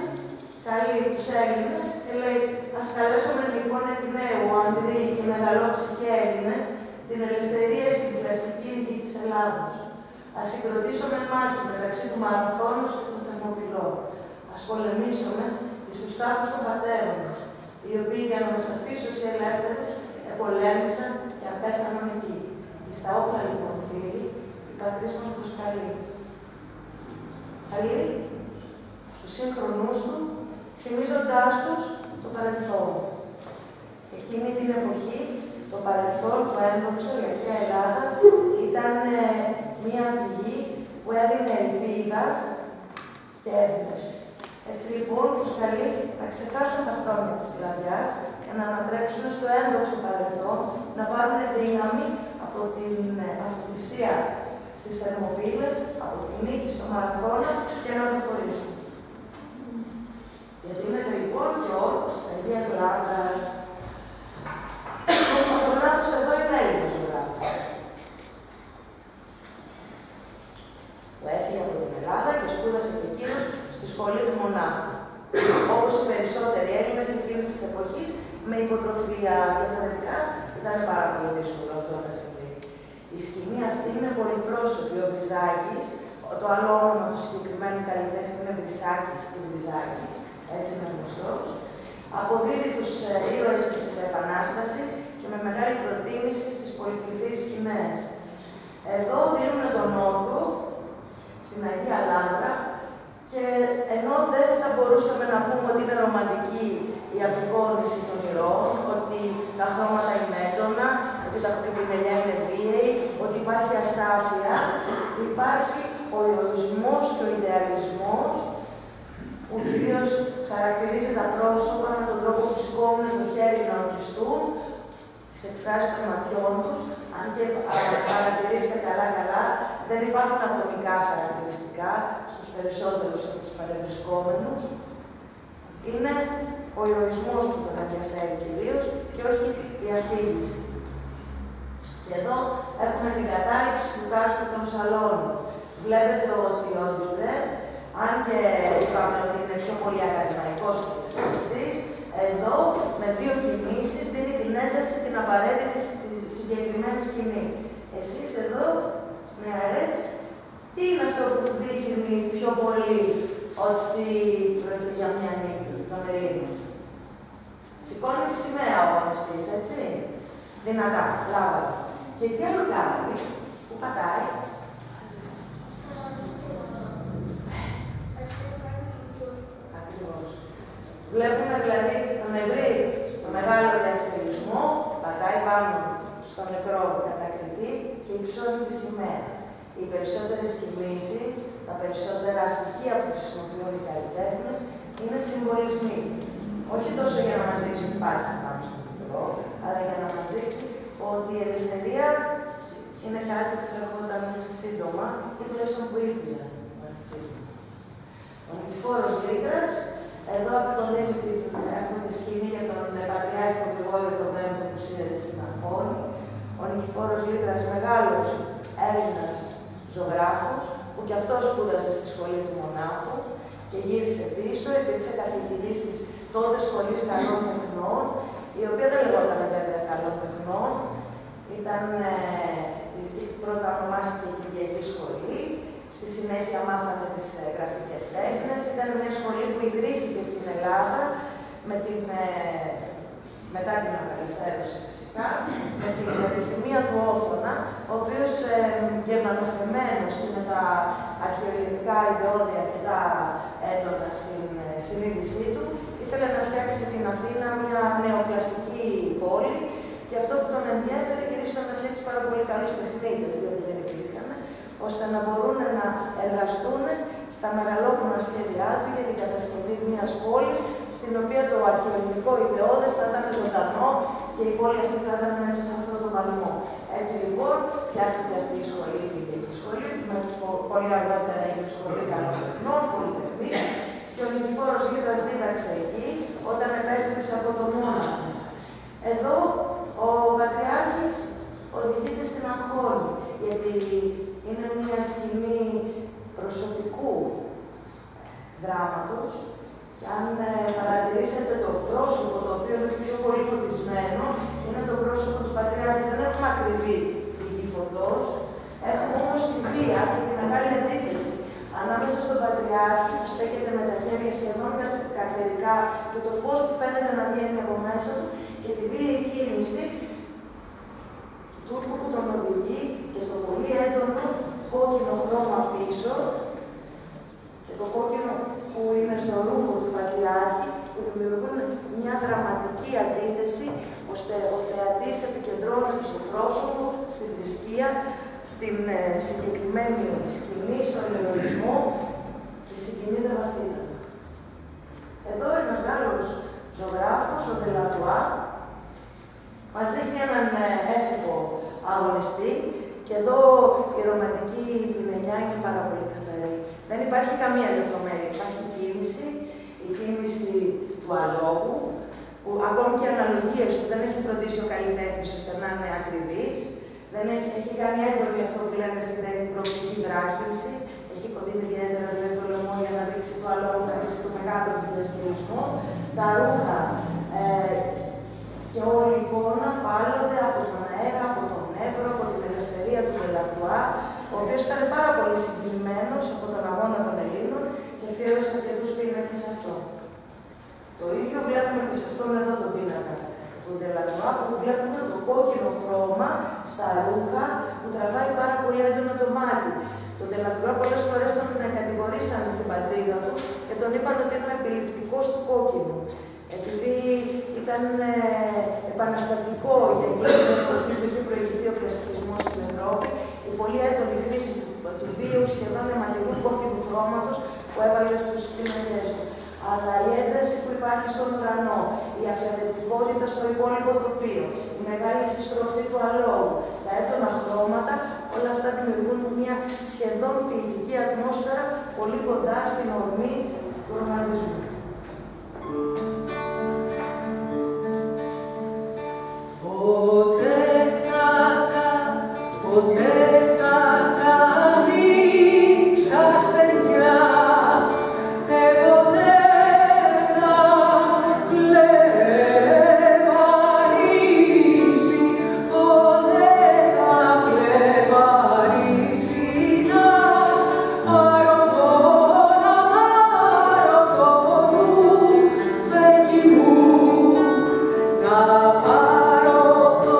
καλεί τους Έλληνες και λέει: ας καλέσουμε λοιπόν επί νέου αντροί και μεγαλόψυχοι Έλληνες την ελευθερία στην κλασική γη της Ελλάδος. Ας συγκροτήσουμε μάχη μεταξύ του Μαραθώνος και των Θερμοπυλών. Ας πολεμήσουμε εις τους τάφους των πατέρων μας, οι οποίοι για να μας αφήσουν σε ελεύθερους επολέμησαν και απέθαναν εκεί. Εις τα όπλα λοιπόν φίλοι, η πατρίς μας προσκαλεί. Καλεί τους σύγχρονούς του, θυμίζοντάς τους το παρελθόν. Εκείνη την εποχή, το παρελθόν, το ένδοξο, η αρχαία Ελλάδα, ήταν μια πηγή που έδινε ελπίδα και έμπνευση. Έτσι λοιπόν τους καλεί να ξεχάσουν τα χρόνια της σκλαβιάς και να ανατρέξουν στο ένδοξο παρελθόν, να πάρουν δύναμη από την αυτοθυσία στις Θερμοπύλες, από την νίκη στο Μαραθώνα και να προχωρήσουν. Γιατί είναι λοιπόν και ο όρκος της Αγίας Λάμπρας. Ο ζωγράφος εδώ είναι Έλληνας ζωγράφος, που έφυγε από την Ελλάδα και σπούδασε και εκείνος στη Σχολή του Μονάχου. Όπως οι περισσότεροι Έλληνες εκείνης της εποχής, με υποτροφία διαφορετικά, ήταν πάρα πολύ δύσκολο αυτό να συμβεί. Η σκηνή αυτή είναι πολυπρόσωπη. Ο Βριζάκης, το άλλο όνομα του συγκεκριμένου καλλιτέχνη είναι Βρυσάκης και Βριζάκης, έτσι είναι γνωστός, αποδίδει τους ήρωες της Επανάστασης και με μεγάλη προτίμηση στις πολυπληθείς σκηνές. Εδώ δίνουν τον όγκο στην Αγία Λάμπρα και ενώ δεν θα μπορούσαμε να πούμε ότι είναι ρομαντική η απεικόνιση των ηρώων, ότι τα χρώματα είναι έντονα, ότι τα πινελιά είναι βίαιοι, ότι υπάρχει ασάφεια, υπάρχει ο ηρωισμός και ο ιδεαλισμός που κυρίως χαρακτηρίζει τα πρόσωπα με τον τρόπο που σηκώνουν το χέρι να ορκιστούν, τις εκφράσεις των ματιών τους, αν και παρατηρήσετε καλά, δεν υπάρχουν ατομικά χαρακτηριστικά στους περισσότερους από τους παρευρισκόμενους. Είναι ο ηρωισμός που τον ενδιαφέρει κυρίως και όχι η αφήγηση. Και εδώ έχουμε την κατάληψη του κάστρου των Σαλώνων. Βλέπετε ότι ο Ντουρέ, αν και είπαμε ότι είναι πιο πολύ ακαδημαϊκός και επιστημιστής, εδώ με δύο κινήσεις δίνει την ένταση, την απαραίτητη συγκεκριμένη σκηνή. Εσείς εδώ, νεαρές, τι είναι αυτό που δείχνει πιο πολύ ότι πρόκειται για μια νίκη των Ελλήνων? Σηκώνει τη σημαία ο αγωνιστής, έτσι, δυνατά, λάβα. Και τι άλλο κάνει, που πατάει? Ακριβώς. Βλέπουμε δηλαδή τον ευρύ, το μεγάλο διασυλλογισμό, πατάει πάνω στο νεκρό κατακτητή και υψώνει τη σημαία. Οι περισσότερες κινήσεις, τα περισσότερα στοιχεία που χρησιμοποιούν οι καλλιτέχνες είναι συμβολισμοί. Όχι τόσο για να μας δείξει ότι πάτησε πάνω στο νεκρό, αλλά για να μας δείξει ότι η ελευθερία είναι κάτι που θα ερχόταν σύντομα, ή τουλάχιστον που ήλπιζα μέχρι σύντομα. Ο Νικηφόρος Λίτρας, εδώ απεικονίζει έχουμε τη σκηνή για τον Πατριάρχη τον Γρηγόριο τον Πέμπτο που σύρεται στην Αγχώνη. Ο Νικηφόρος Λίτρας, μεγάλος Έλληνας ζωγράφος, που κι αυτός σπούδασε στη σχολή του Μονάχου και γύρισε πίσω, υπήρξε καθηγητής της τότε Σχολής Καλών Τεχνών, η οποία δεν λεγόταν βέβαια Καλών Τεχνών, πρώτα ονομάστηκε η Κυριακή Σχολή, στη συνέχεια μάθανε τις γραφικές τέχνες. Ήταν μια σχολή που ιδρύθηκε στην Ελλάδα μετά την απελευθέρωση φυσικά, με την επιθυμία του Όθωνα, ο οποίος γερμανοφρεμένος και με τα αρχαιοελληνικά ιδεώδη αρκετά έντονα στην συνείδησή του, ήθελε να φτιάξει την Αθήνα μια νεοκλασική πόλη και αυτό που τον ενδιέφερε κυρίως ήταν να φτιάξει πάρα πολύ καλούς τεχνίτες, διότι δεν υπήρχαν, ώστε να μπορούν να εργαστούν στα μεγαλόπνοα σχέδιά του για την κατασκευή μιας πόλης, στην οποία το αρχαιοελληνικό ιδεώδες θα ήταν ζωντανό και η πόλη αυτή θα ήταν μέσα σε αυτό το παλμό. Έτσι λοιπόν, φτιάχτηκε αυτή η σχολή, η Κυριακή Σχολή, με πολύ αργότερα έγινε Σχολή Καλών Τεχνών, Πολυτεχνία, και ο Νικηφόρος Λίτρας δίδαξε εκεί όταν επέστρεψε από τον Μόναχο. Εδώ ο Πατριάρχης οδηγείται στην Αγχώνη, γιατί είναι μια σκηνή προσωπικού δράματος και αν παρατηρήσετε το πρόσωπο, το οποίο είναι πιο πολύ φωτισμένο, είναι το πρόσωπο του Πατριάρχη. Δεν έχουμε ακριβή πηγή φωτός, έχουμε όμως τη βία και τη μεγάλη αντίθεση ανάμεσα στον Πατριάρχη που στέκεται με τα χέρια σχεδόν καρτερικά και το φως που φαίνεται να βγαίνει από μέσα του και τη βίαιη κίνηση του Τούρκου που τον οδηγεί και το πολύ έντονο κόκκινο χρώμα πίσω και το κόκκινο που είναι στο ρούχο του Πατριάρχη, που δημιουργούν μια δραματική αντίθεση, ώστε ο θεατής επικεντρώνεται στο πρόσωπο, στη θρησκεία, στην συγκεκριμένη σκηνή, στον ηρωισμό και συγκινείται βαθύτατα. Εδώ ένας Γάλλος ζωγράφος, ο Τελατουά, μας δείχνει έναν έφηβο αγωνιστή και εδώ η ρομαντική πινελιά είναι πάρα πολύ καθαρή. Δεν υπάρχει καμία λεπτομέρεια, υπάρχει κίνηση, η κίνηση του αλόγου, που ακόμη και αναλογίες του δεν έχει φροντίσει ο καλλιτέχνης ώστε να είναι ακριβής. Δεν έχει κάνει έντονη αυτό που λένε στην τέχνη προοπτική βράχυνση. Έχει κοντίνει ιδιαίτερα δηλαδή το λαιμό για να δείξει το αλόγου, να δείξει το μεγάλο του διασκευασμό. Τα ρούχα και όλη η εικόνα πάλλονται από τον αέρα, από τον Εύρο, από την ελευθερία του Τελατουά, ο οποίος ήταν πάρα πολύ συγκεκριμένος από τον αγώνα των Ελλήνων και αφιέρωσε αρκετούς πίνακες σε αυτό. Το ίδιο βλέπουμε και σε αυτόν εδώ τον πίνακα του Τελατουά, που βλέπουμε το κόκκινο χρώμα στα ρούχα που τραβάει πάρα πολύ έντονο το μάτι. Τον Τελατουά πολλές φορές τον κατηγορήσανε στην πατρίδα του και τον είπαν ότι είναι ο επιληπτικός του κόκκινου. Επειδή ήταν επαναστατικό για εκείνη την εποχή που είχε προηγηθεί ο κλασικισμός στην Ευρώπη, η πολύ έντονη χρήση του βίου σχεδόν αιματηρού κόκκινου χρώματος που έβαλε στους πίνακες του. Αλλά η ένταση που υπάρχει στον ουρανό, η αφαιρετικότητα στο υπόλοιπο τοπίο, η μεγάλη συστροφή του αλόγου, τα έντονα χρώματα, όλα αυτά δημιουργούν μια σχεδόν ποιητική ατμόσφαιρα πολύ κοντά στην ορμή του ρομαντισμού.
Ποτέ θα καμίξα στεριά, ποτέ θα φλεβαρίσει, ποτέ θα φλεβαρίσει να πάρω το φέκι μου, να πάρω το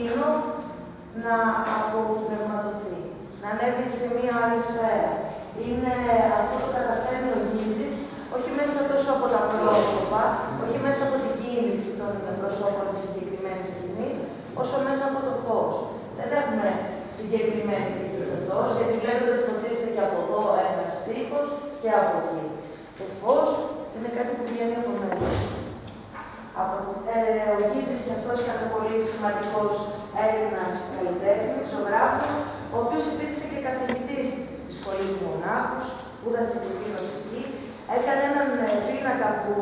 εκείνο να αποπνευματωθεί, να ανέβει σε μία άλλη σφαίρα. Είναι αυτό το καταφέρνει ο Γίζης, όχι μέσα τόσο από τα πρόσωπα, όχι μέσα από την κίνηση των προσώπων της συγκεκριμένης σκηνής, όσο μέσα από το φως. Δεν έχουμε συγκεκριμένη πηγή, γιατί βλέπετε ότι φωτίζεται και από εδώ ένας τείχος και από εκεί. Το φως είναι κάτι που βγαίνει από μέσα. Ο Γίζης και αυτός ήταν πολύ σημαντικός Έλληνας καλλιτέχνης, ζωγράφος, ο οποίος υπήρξε και καθηγητής στη Σχολή του Μονάχους, σπούδασε κυρίως εκεί. Έκανε έναν πίνακα που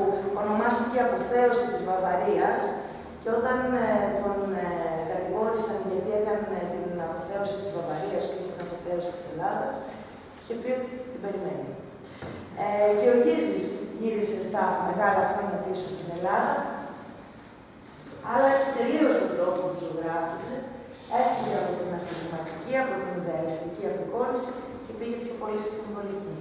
ονομάστηκε Αποθέωση της Βαβαρίας και όταν τον κατηγόρησαν γιατί έκανε την αποθέωση της Βαβαρίας και την αποθέωση της Ελλάδας, είχε πει ότι την περιμένει. Και ο Γίζης γύρισε στα μεγάλα χρόνια πίσω στην Ελλάδα, άλλαξε τελείως τον τρόπο που ζωγράφιζε, έφυγε από την αφηγηματική, από την ιδεαλιστική απεικόνηση και πήγε πιο πολύ στη συμβολική.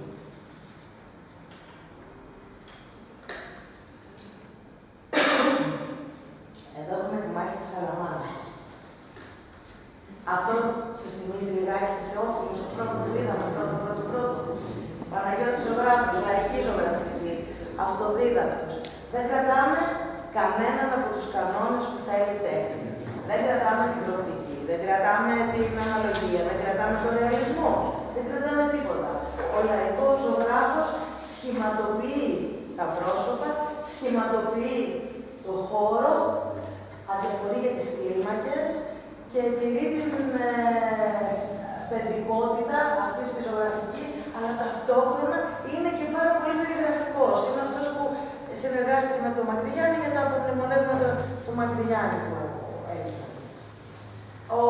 Εδώ έχουμε τη μάχη της Σαλαμάνας. Αυτό σας θυμίζει λιγάκι του Θεόφιλου στο πρώτο που είδαμε, πρώτο. Παναγιώτης ζωγράφος, λαϊκή ζωγραφική, αυτοδίδακτος. Δεν κρατάμε κανέναν από τους κανόνες που θέλει τέχνη. Δεν κρατάμε την προοπτική, δεν κρατάμε την αναλογία, δεν κρατάμε τον ρεαλισμό, δεν κρατάμε τίποτα. Ο λαϊκός ζωγράφος σχηματοποιεί τα πρόσωπα, σχηματοποιεί το χώρο, αδιαφορεί για τις κλίμακες και τηρεί την παιδικότητα αυτής της ζωγραφικής, αλλά ταυτόχρονα είναι και πάρα πολύ περιγραφικός. Είναι αυτός που συνεργάστηκε με τον Μακρυγιάννη για τα απομνημονεύματα του Μακρυγιάννη που έγινε. Ο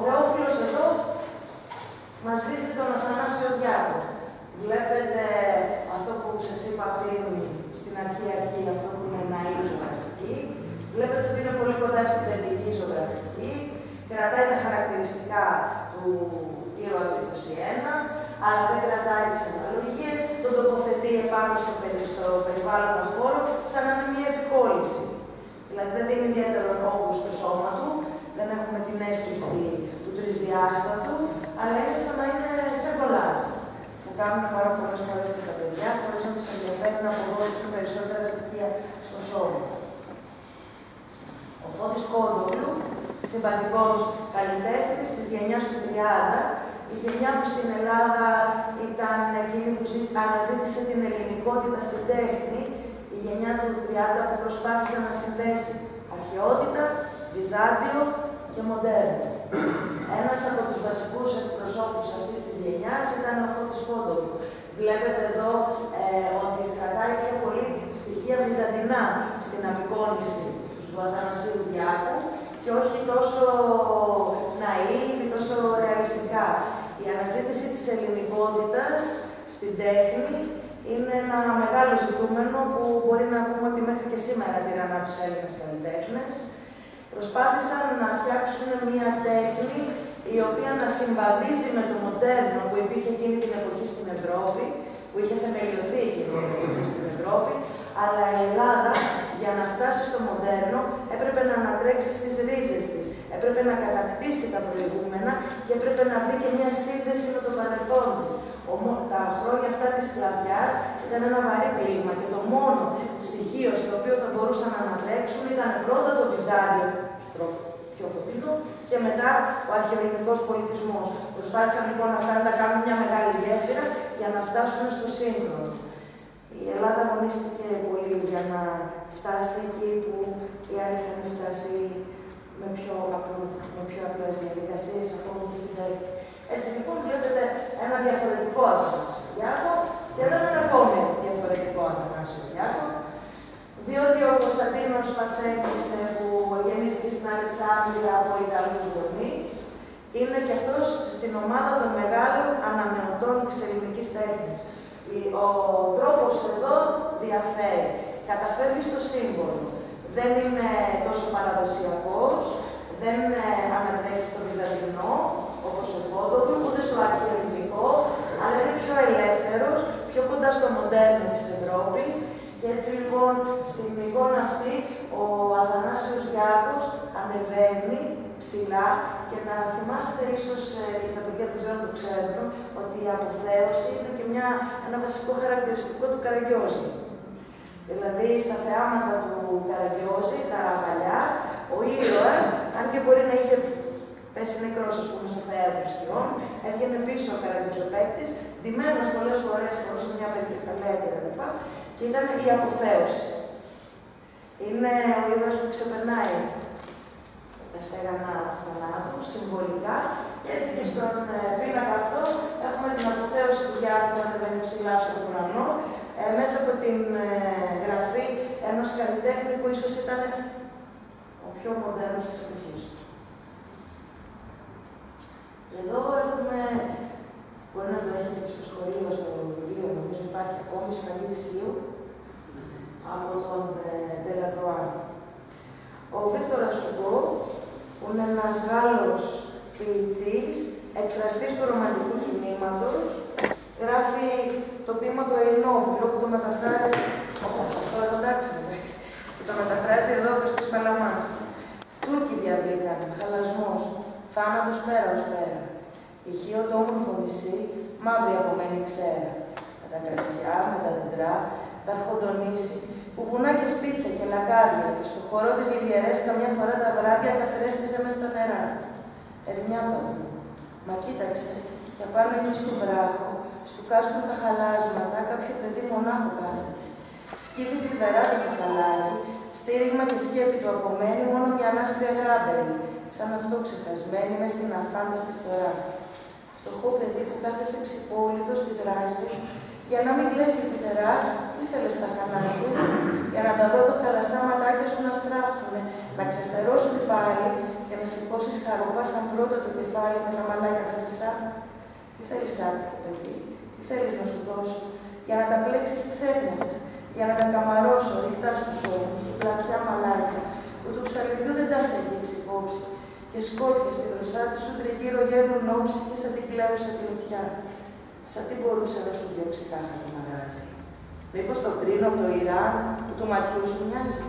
Θεόφιλος εδώ μας δείχνει τον Αθανάσιο Διάκο. Βλέπετε αυτό που σας είπα πριν στην αρχή, αυτό που είναι ναή ζωγραφική. Βλέπετε ότι είναι πολύ κοντά στην παιδική ζωγραφική. Κρατάει τα χαρακτηριστικά του ήρωα του 21, αλλά δεν κρατάει τις αναλογίες, τον τοποθετεί επάνω στο περιβάλλοντα χώρο, σαν να είναι μια επικόλληση. Δηλαδή δεν δίνει ιδιαίτερο λόγο στο σώμα του, δεν έχουμε την αίσθηση του τρισδιάστατου, αλλά είναι σαν να είναι σε κολλάζ. Που κάνουν πάρα πολλές φορές και τα παιδιά, χωρίς να τους ενδιαφέρει να αποδώσουν περισσότερα στοιχεία στο σώμα. Ο Φώτης Κόντογλου, συμπατικός καλλιτέχνης της γενιάς του 30, η γενιά που στην Ελλάδα ήταν εκείνη που αναζήτησε την ελληνικότητα στην τέχνη, η γενιά του 30 που προσπάθησε να συνδέσει αρχαιότητα, Βυζάντιο και μοντέρνο. Ένας από τους βασικούς εκπροσώπους αυτής της γενιάς ήταν ο Φώτης Κόντογλου. Βλέπετε εδώ ότι κρατάει πιο πολύ στοιχεία βυζαντινά στην απεικόνηση του Αθανασίου Διάκου και όχι τόσο ναΐβ ή τόσο ρεαλιστικά. Η αναζήτηση της ελληνικότητας στην τέχνη είναι ένα μεγάλο ζητούμενο που μπορεί να πούμε ότι μέχρι και σήμερα τυραννά τους Έλληνες καλλιτέχνες. Προσπάθησαν να φτιάξουν μια τέχνη η οποία να συμβαδίζει με το μοντέρνο που υπήρχε εκείνη την εποχή στην Ευρώπη, που είχε θεμελιωθεί εκείνη την εποχή στην Ευρώπη, αλλά η Ελλάδα για να φτάσει στο μοντέρνο έπρεπε να ανατρέξει στις ρίζες της, έπρεπε να κατακτήσει τα προηγούμενα και έπρεπε να βρει και μια σύνδεση με το παρελθόν της. Τα χρόνια αυτά της σκλαβιάς ήταν ένα βαρύ πλήγμα και το μόνο στοιχείο στο οποίο θα μπορούσαν να ανατρέξουν ήταν πρώτα το Βυζάντιο, πιο κοντινό, και μετά ο αρχαιοελληνικός πολιτισμός. Προσπάθησαν λοιπόν αυτά να τα κάνουν μια μεγάλη γέφυρα για να φτάσουν στο σύγχρονο. Η Ελλάδα αγωνίστηκε πολύ για να φτάσει εκεί που οι άλλοι είχαν φτάσει με πιο απλές διαδικασίες, ακόμα και στην τέχνη. Έτσι λοιπόν βλέπετε ένα διαφορετικό Αθανάσιο Διάκο και εδώ είναι ακόμη διαφορετικό Αθανάσιο Διάκο, διότι ο Κωνσταντίνος Παρθένης που γεννήθηκε στην Αλεξάνδρεια από Ιταλούς γονείς, είναι και αυτός στην ομάδα των μεγάλων ανανεωτών της ελληνικής τέχνης. Ο τρόπος εδώ διαφέρει, καταφέρνει στο σύμβολο. Δεν είναι τόσο παραδοσιακός, δεν ανατρέχει στο βυζαντινό, όπως ο Φόντογλου, ούτε στο αρχαιοελληνικό, αλλά είναι πιο ελεύθερος, πιο κοντά στο μοντέρνο της Ευρώπης. Και έτσι λοιπόν στην εικόνα αυτή ο Αθανάσιος Διάκος ανεβαίνει, ψηλά και να θυμάστε ίσως και τα παιδιά δεν ξέρω αν το ξέρουν, ότι η αποθέωση είναι και ένα βασικό χαρακτηριστικό του Καραγκιόζη. Δηλαδή, στα θεάματα του Καραγκιόζη, τα παλιά, ο ήρωας, αν και μπορεί να είχε πέσει νεκρός, ας πούμε, στο θέατρο σκιών, έβγαινε πίσω ο Καραγκιόζο-παίκτης, ντυμένος πολλές φορές, φορούσε μια περικεφαλαία κτλ. Και ήταν η αποθέωση. Είναι ο ήρωας που ξεπερνάει τα στεγανά του θανάτου, συμβολικά, και έτσι και στον πίνακα αυτό έχουμε την αποθέωση του Γιάννη που ανεβαίνει ψηλά στον ουρανό, μέσα από την γραφή ενός καλλιτέχνη που ίσως ήταν ο πιο μοντέρνος της εποχής του. Εδώ έχουμε, μπορεί να το έχετε και στο σχολείο, στο βιβλίο, νομίζω υπάρχει ακόμη, η Σφαγή της Χίου, από τον Τελακροά. Ο Βίκτορας Ουγκό, που είναι ένας Γάλλος ποιητής, εκφραστής του ρομαντικού κινήματος, γράφει το ποίημα του Ελληνόπουλου, που το μεταφράζει, όπως αυτό εδώ εντάξει, που το μεταφράζει εδώ από στους Παλαμάς. Τούρκοι διαβήκαν, χαλασμός, θάνατος πέρα ως πέρα. Ηχείο το όμορφο νησί, μαύρη απομένη ξέρα. Με τα κρασιά, με τα δεντρά, τα αρχοντονήσι, που βουνά και σπίτια και λαγκάδια, και στο χορό της Λιγερές καμιά φορά τα βράδια καθρέφτιζε μες στα νερά. Ερμιά παντού. Μα κοίταξε, και απάνω εκεί στο βράχο, στου κάστρου τα χαλάσματα, κάποιο παιδί μονάχο κάθεται. Σκύβει θλιβερά το κεφαλάκι, στήριγμα και σκέπη του απομένει μόνο μια ανάσπρια γράμπερη, σαν αυτό ξεχασμένη μες στην αφάνταστη φθορά. Φτωχό παιδί που κάθεσε ξυπόλυτο στις ράχες, για να μην κλαις λυπητερά, τι θέλεις τα χανάκια, για να τα δω τα θαλασσά ματάκια σου να στράφτουνε, να ξεστερώσουν πάλι και να σηκώσεις χαροπά σαν πρώτο το κεφάλι με τα μαλάκια τα χρυσά. Τι θέλεις άτυχο παιδί, τι θέλεις να σου δώσω, για να τα πλέξεις ξέπνεστα, για να τα καμαρώσω ριχτά στους ώμους σου, πλατιά μαλάκια, που του ψαλιδιού δεν τα έχει αγγίξει υπόψη, και σκόρπια στη δροσάτη σου τριγύρω γέρνουν όψη και σαν την κλαίουσα τη μυτιά. Σαν τι μπορούσε να σου διώξει τάχα το μαγάζι. Μήπως το κρίνο από το Ιράν που του ματιού σου μοιάζει.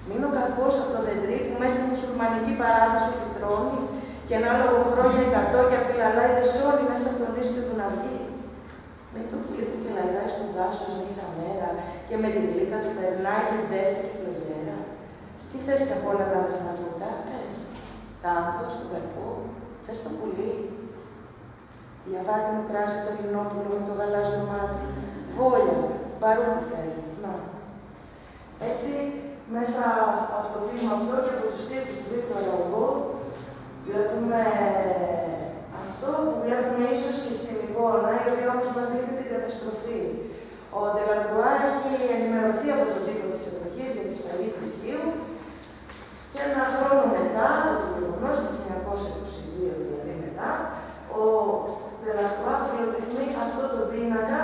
Μην ο καρπός από το δεντρί που μέσα στη μουσουλμανική παράδεισο φυτρώνει και ένα λόγο χρόνια 100 και απειλαλάει δεσόλη μέσα από τον ίσκιο του να βγει. Μην το πουλί που κελαϊδάει στο δάσος νύχτα μέρα και με τη γλύκα του περνάει και ντέφει και φλογέρα. Τι θες και από όλα τα αγαθά τούτα, πες. Τα άνθος, τον καρπό, θες το πουλί. Διαβάτη μου κράσει το Ελληνόπουλο με το γαλάζιο μάτι. Βόλια, παρότι θέλει. Να. Έτσι, μέσα από το ποίημα αυτό και από τους τύπους του Βίκτορα Ουγκό, βλέπουμε αυτό που βλέπουμε ίσως και στην εικόνα, η οποία όμως μας δείχνει την καταστροφή. Ο Τελακροά έχει ενημερωθεί από τον τύπο της εποχής για τη Σφαγή της Χίου και ένα χρόνο μετά, από το γεγονός, το 1922 δηλαδή μετά, ο Τελακροά φιλοτεχνεί αυτό το πίνακα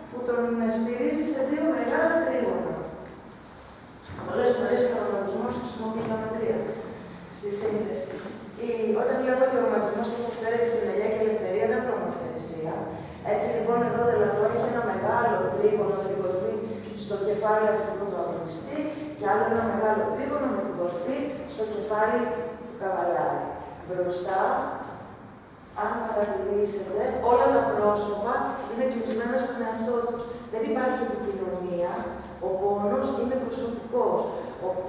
που τον στηρίζει σε δύο μεγάλα τρίγωνα. Πολλές φορές ο ρομαντισμός χρησιμοποιεί γεωμετρία στη σύνθεση. Όταν λέμε ότι ο ρομαντισμός έχει φέρει την ελιά και ελευθερία, δεν είναι ομοθερεσία. Έτσι λοιπόν εδώ ο Τελακροά έχει ένα μεγάλο τρίγωνο με την κορφή στο κεφάλι αυτού του πρωταγωνιστή και άλλο ένα μεγάλο τρίγωνο με την κορφή στο κεφάλι του καβαλάρη. Μπροστά, αν παρατηρήσετε, όλα τα πρόσωπα είναι κλεισμένα στον εαυτό τους. Δεν υπάρχει επικοινωνία, ο πόνος είναι προσωπικός.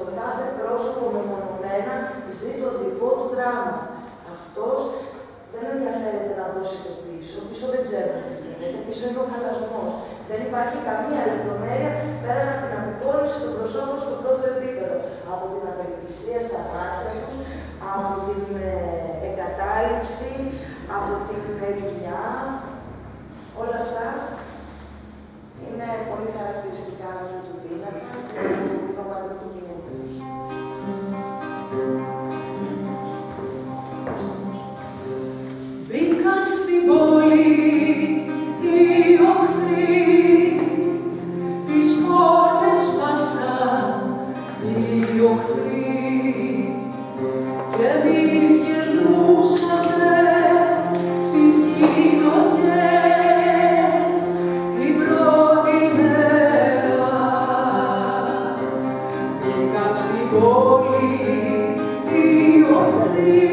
Το κάθε πρόσωπο μεμονωμένα ζει το δικό του δράμα. Αυτός δεν ενδιαφέρεται να δώσει το πίσω. Πίσω δεν ξέρουμε τι γίνεται. Πίσω είναι ο χαλασμός. Δεν υπάρχει καμία λεπτομέρεια πέρα από την απεικόνιση των προσώπων στο πρώτο επίπεδο. Από την απελπισία στα μάτια τους, από την εγκατάλειψη, από την ερημιά. Όλα αυτά είναι πολύ χαρακτηριστικά αυτού του πίνακα του ρομαντικού κινήματος.
Μπήκαν στην πόλη οι οχθροί, τις πόρτες σπάσαν οι οχθροί και εμείς γελούσαμε στις γειτονιές την πρώτη μέρα. Μπήκαν στην πόλη οι οχθροί,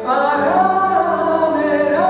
Παράμερα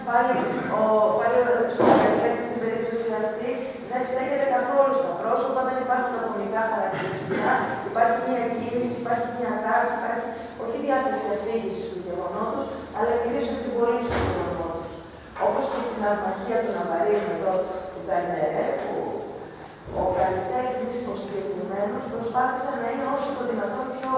Πάλι ο καλλιτέχνης στην περίπτωση αυτή δεν στέκεται καθόλου στα πρόσωπα, δεν υπάρχουν ατομικά χαρακτηριστικά, υπάρχει μια κίνηση, υπάρχει μια τάση, υπάρχει όχι διάθεση αφήγησης του γεγονότος, αλλά κυρίως επιβολής του γεγονότος. Όπως και στην Αρμαχία του Ναμπαρίου εδώ του Καρνερέ, που ο καλλιτέχνης, ο συγκεκριμένος, προσπάθησε να είναι όσο το δυνατόν πιο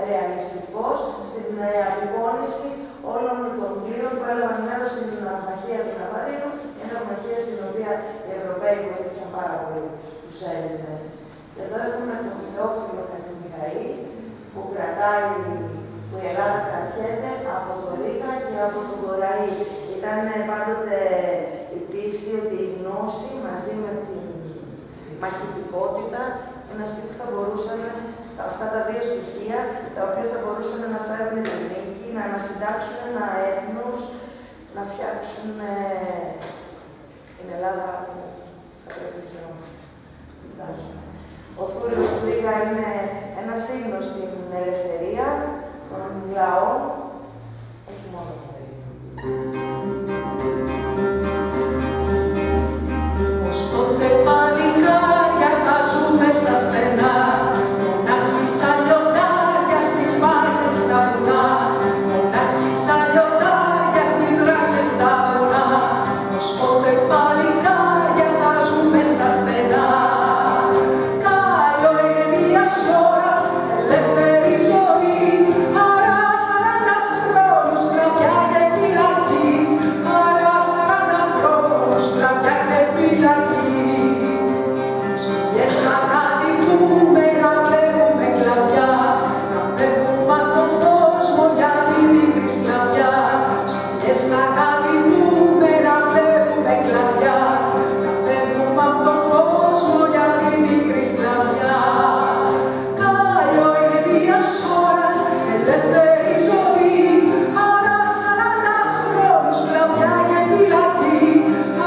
ρεαλιστικός στην απεικόνιση όλων των πλοίων που έλαβαν μέρος στην Αρμαχία του Ναμπαρίου, μια αρμαχία στην οποία οι Ευρωπαίοι βοήθησαν πάρα πολύ τους Έλληνες. Εδώ έχουμε τον Θεόφιλο Χατζημιχαήλ, που κρατάει, που η Ελλάδα κρατιέται από το Ρίγα και από τον Κοραή. Ήταν πάντοτε η πίστη ότι η γνώση μαζί με την μαχητικότητα είναι αυτοί που θα μπορούσαν, αυτά τα δύο στοιχεία, τα οποία θα μπορούσαν να φέρουν την νίκη, να ανασυντάξουν ένα έθνος, να φτιάξουν την Ελλάδα που θα πρέπει να χαιρόμαστε. Ο Θούριος του Ρίγα είναι ένα σύγχρονο στην ελευθερία των λαών, όχι μόνο.
Ως τότε παλικάρια θα ζούμε στα στενά, μονάχοι σαν λιοντάρια στις μάχες στα βουνά, μονάχοι σαν λιοντάρια στις ράχες στα βουνά. Ως τότε παλικάρια θα ζούμε στα στενά. Καλό είναι μιας ώρας ελεύθερη ζωή, άρα 40 χρόνους σκλαβιά και φυλακή, άρα 40 χρόνους σκλαβιά και φυλακή. Σπηλιές να κατοικούμε, να βλέπουμε κλαδιά, να φεύγουμε απ' τον κόσμο για τη μικρή σκλαβιά. Σπηλιές να κατοικούμε, να βλέπουμε κλαδιά, να φεύγουμε απ' τον κόσμο για τη μικρή σκλαβιά. Καλό είναι μιας ώρας ελεύθερη ζωή, άρα 40 χρόνους σκλαβιά και φυλακή,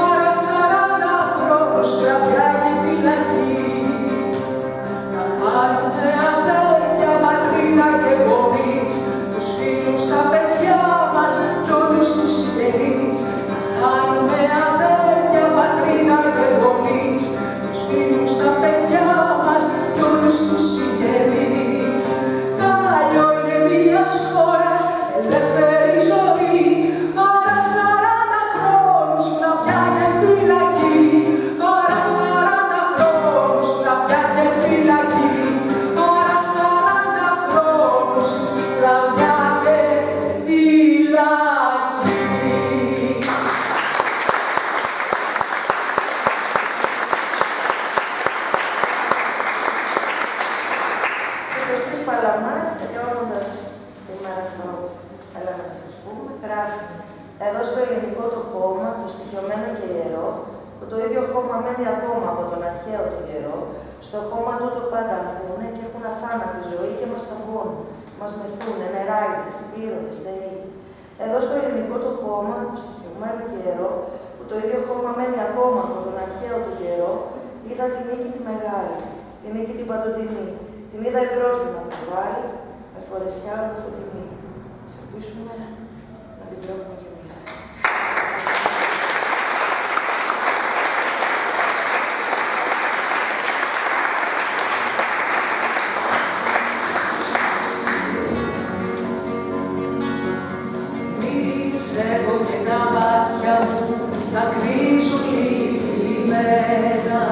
άρα 40 χρόνους σκλαβιά και φυλακή. Να πάρουμε αδέρφια, πατρίδα και γονείς, τους φίλους στα παιδιά μας κι όλους τους συγγενείς. Να πάρουμε αδέρφια, πατρίδα και γονείς, τους φίλους στα παιδιά μας κι όλους τους συγγενείς. Καλό είναι μιας χώρας ελεύθερη ζωή, άρα 40 χρόνους σκλαβιά και φυλακή, άρα 40 χρόνους σκλαβιά και φυλακή, άρα 40 χρόνους σκλαβιά και φυλακή.
Ο Κωστής Παλαμάς, τελειώνοντας σήμερα αυτό που θέλαμε να σας πούμε, γράφει εδώ στο ελληνικό το χώμα, το στοιχειωμένο και ιερό, που το ίδιο χώμα μένει ακόμα από τον αρχαίο τον καιρό, στο χώμα τούτο πάντα ανθούνε και έχουν αθάνατη ζωή και μας ταμπώνουν, μας μεθούνε, νεράιδες, ήρωες, θεοί. Εδώ στο ελληνικό το χώμα, το στοιχειωμένο και ιερό, που το ίδιο χώμα μένει ακόμα από τον αρχαίο τον καιρό, είδα τη νίκη τη μεγάλη, τη νίκη την παντοτινή. Την είδα εμπρός μου να την βάλει, με φορεσιά φωτεινή. Ας ελπίσουμε να τη βλέπουμε κι εμείς.
Μισεύω και τα μάτια μου να κρίζουν λυπημένα.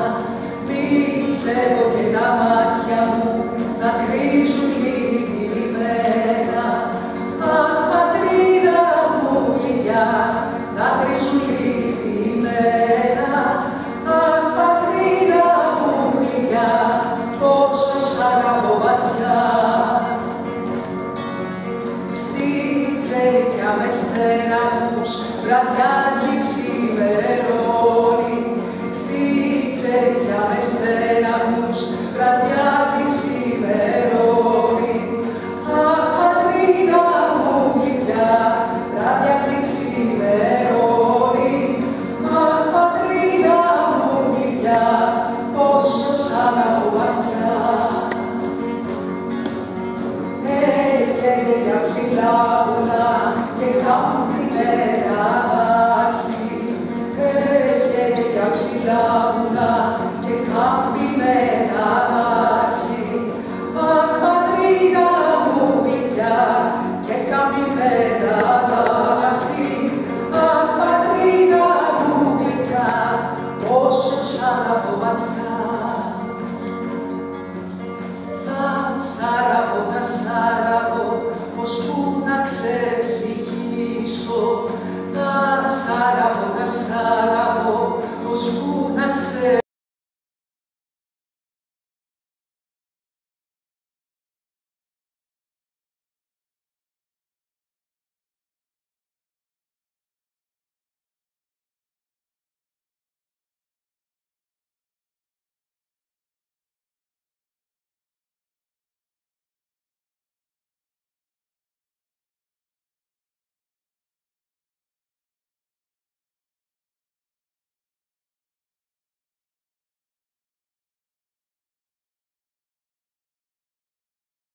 Μισεύω και τα μάτια μου να κρίζουν λυπημένα. Αχ, πατρίδα μου γλυκιά, να κρίζουν λυπημένα. Αχ, πατρίδα μου γλυκιά, πόσο σ' αγαπώ βαθιά. Στην ξενιτιά με στέγανους βραδιάζει ξημερώνει. Στην ξενιτιά με στέγανους βραδιάζει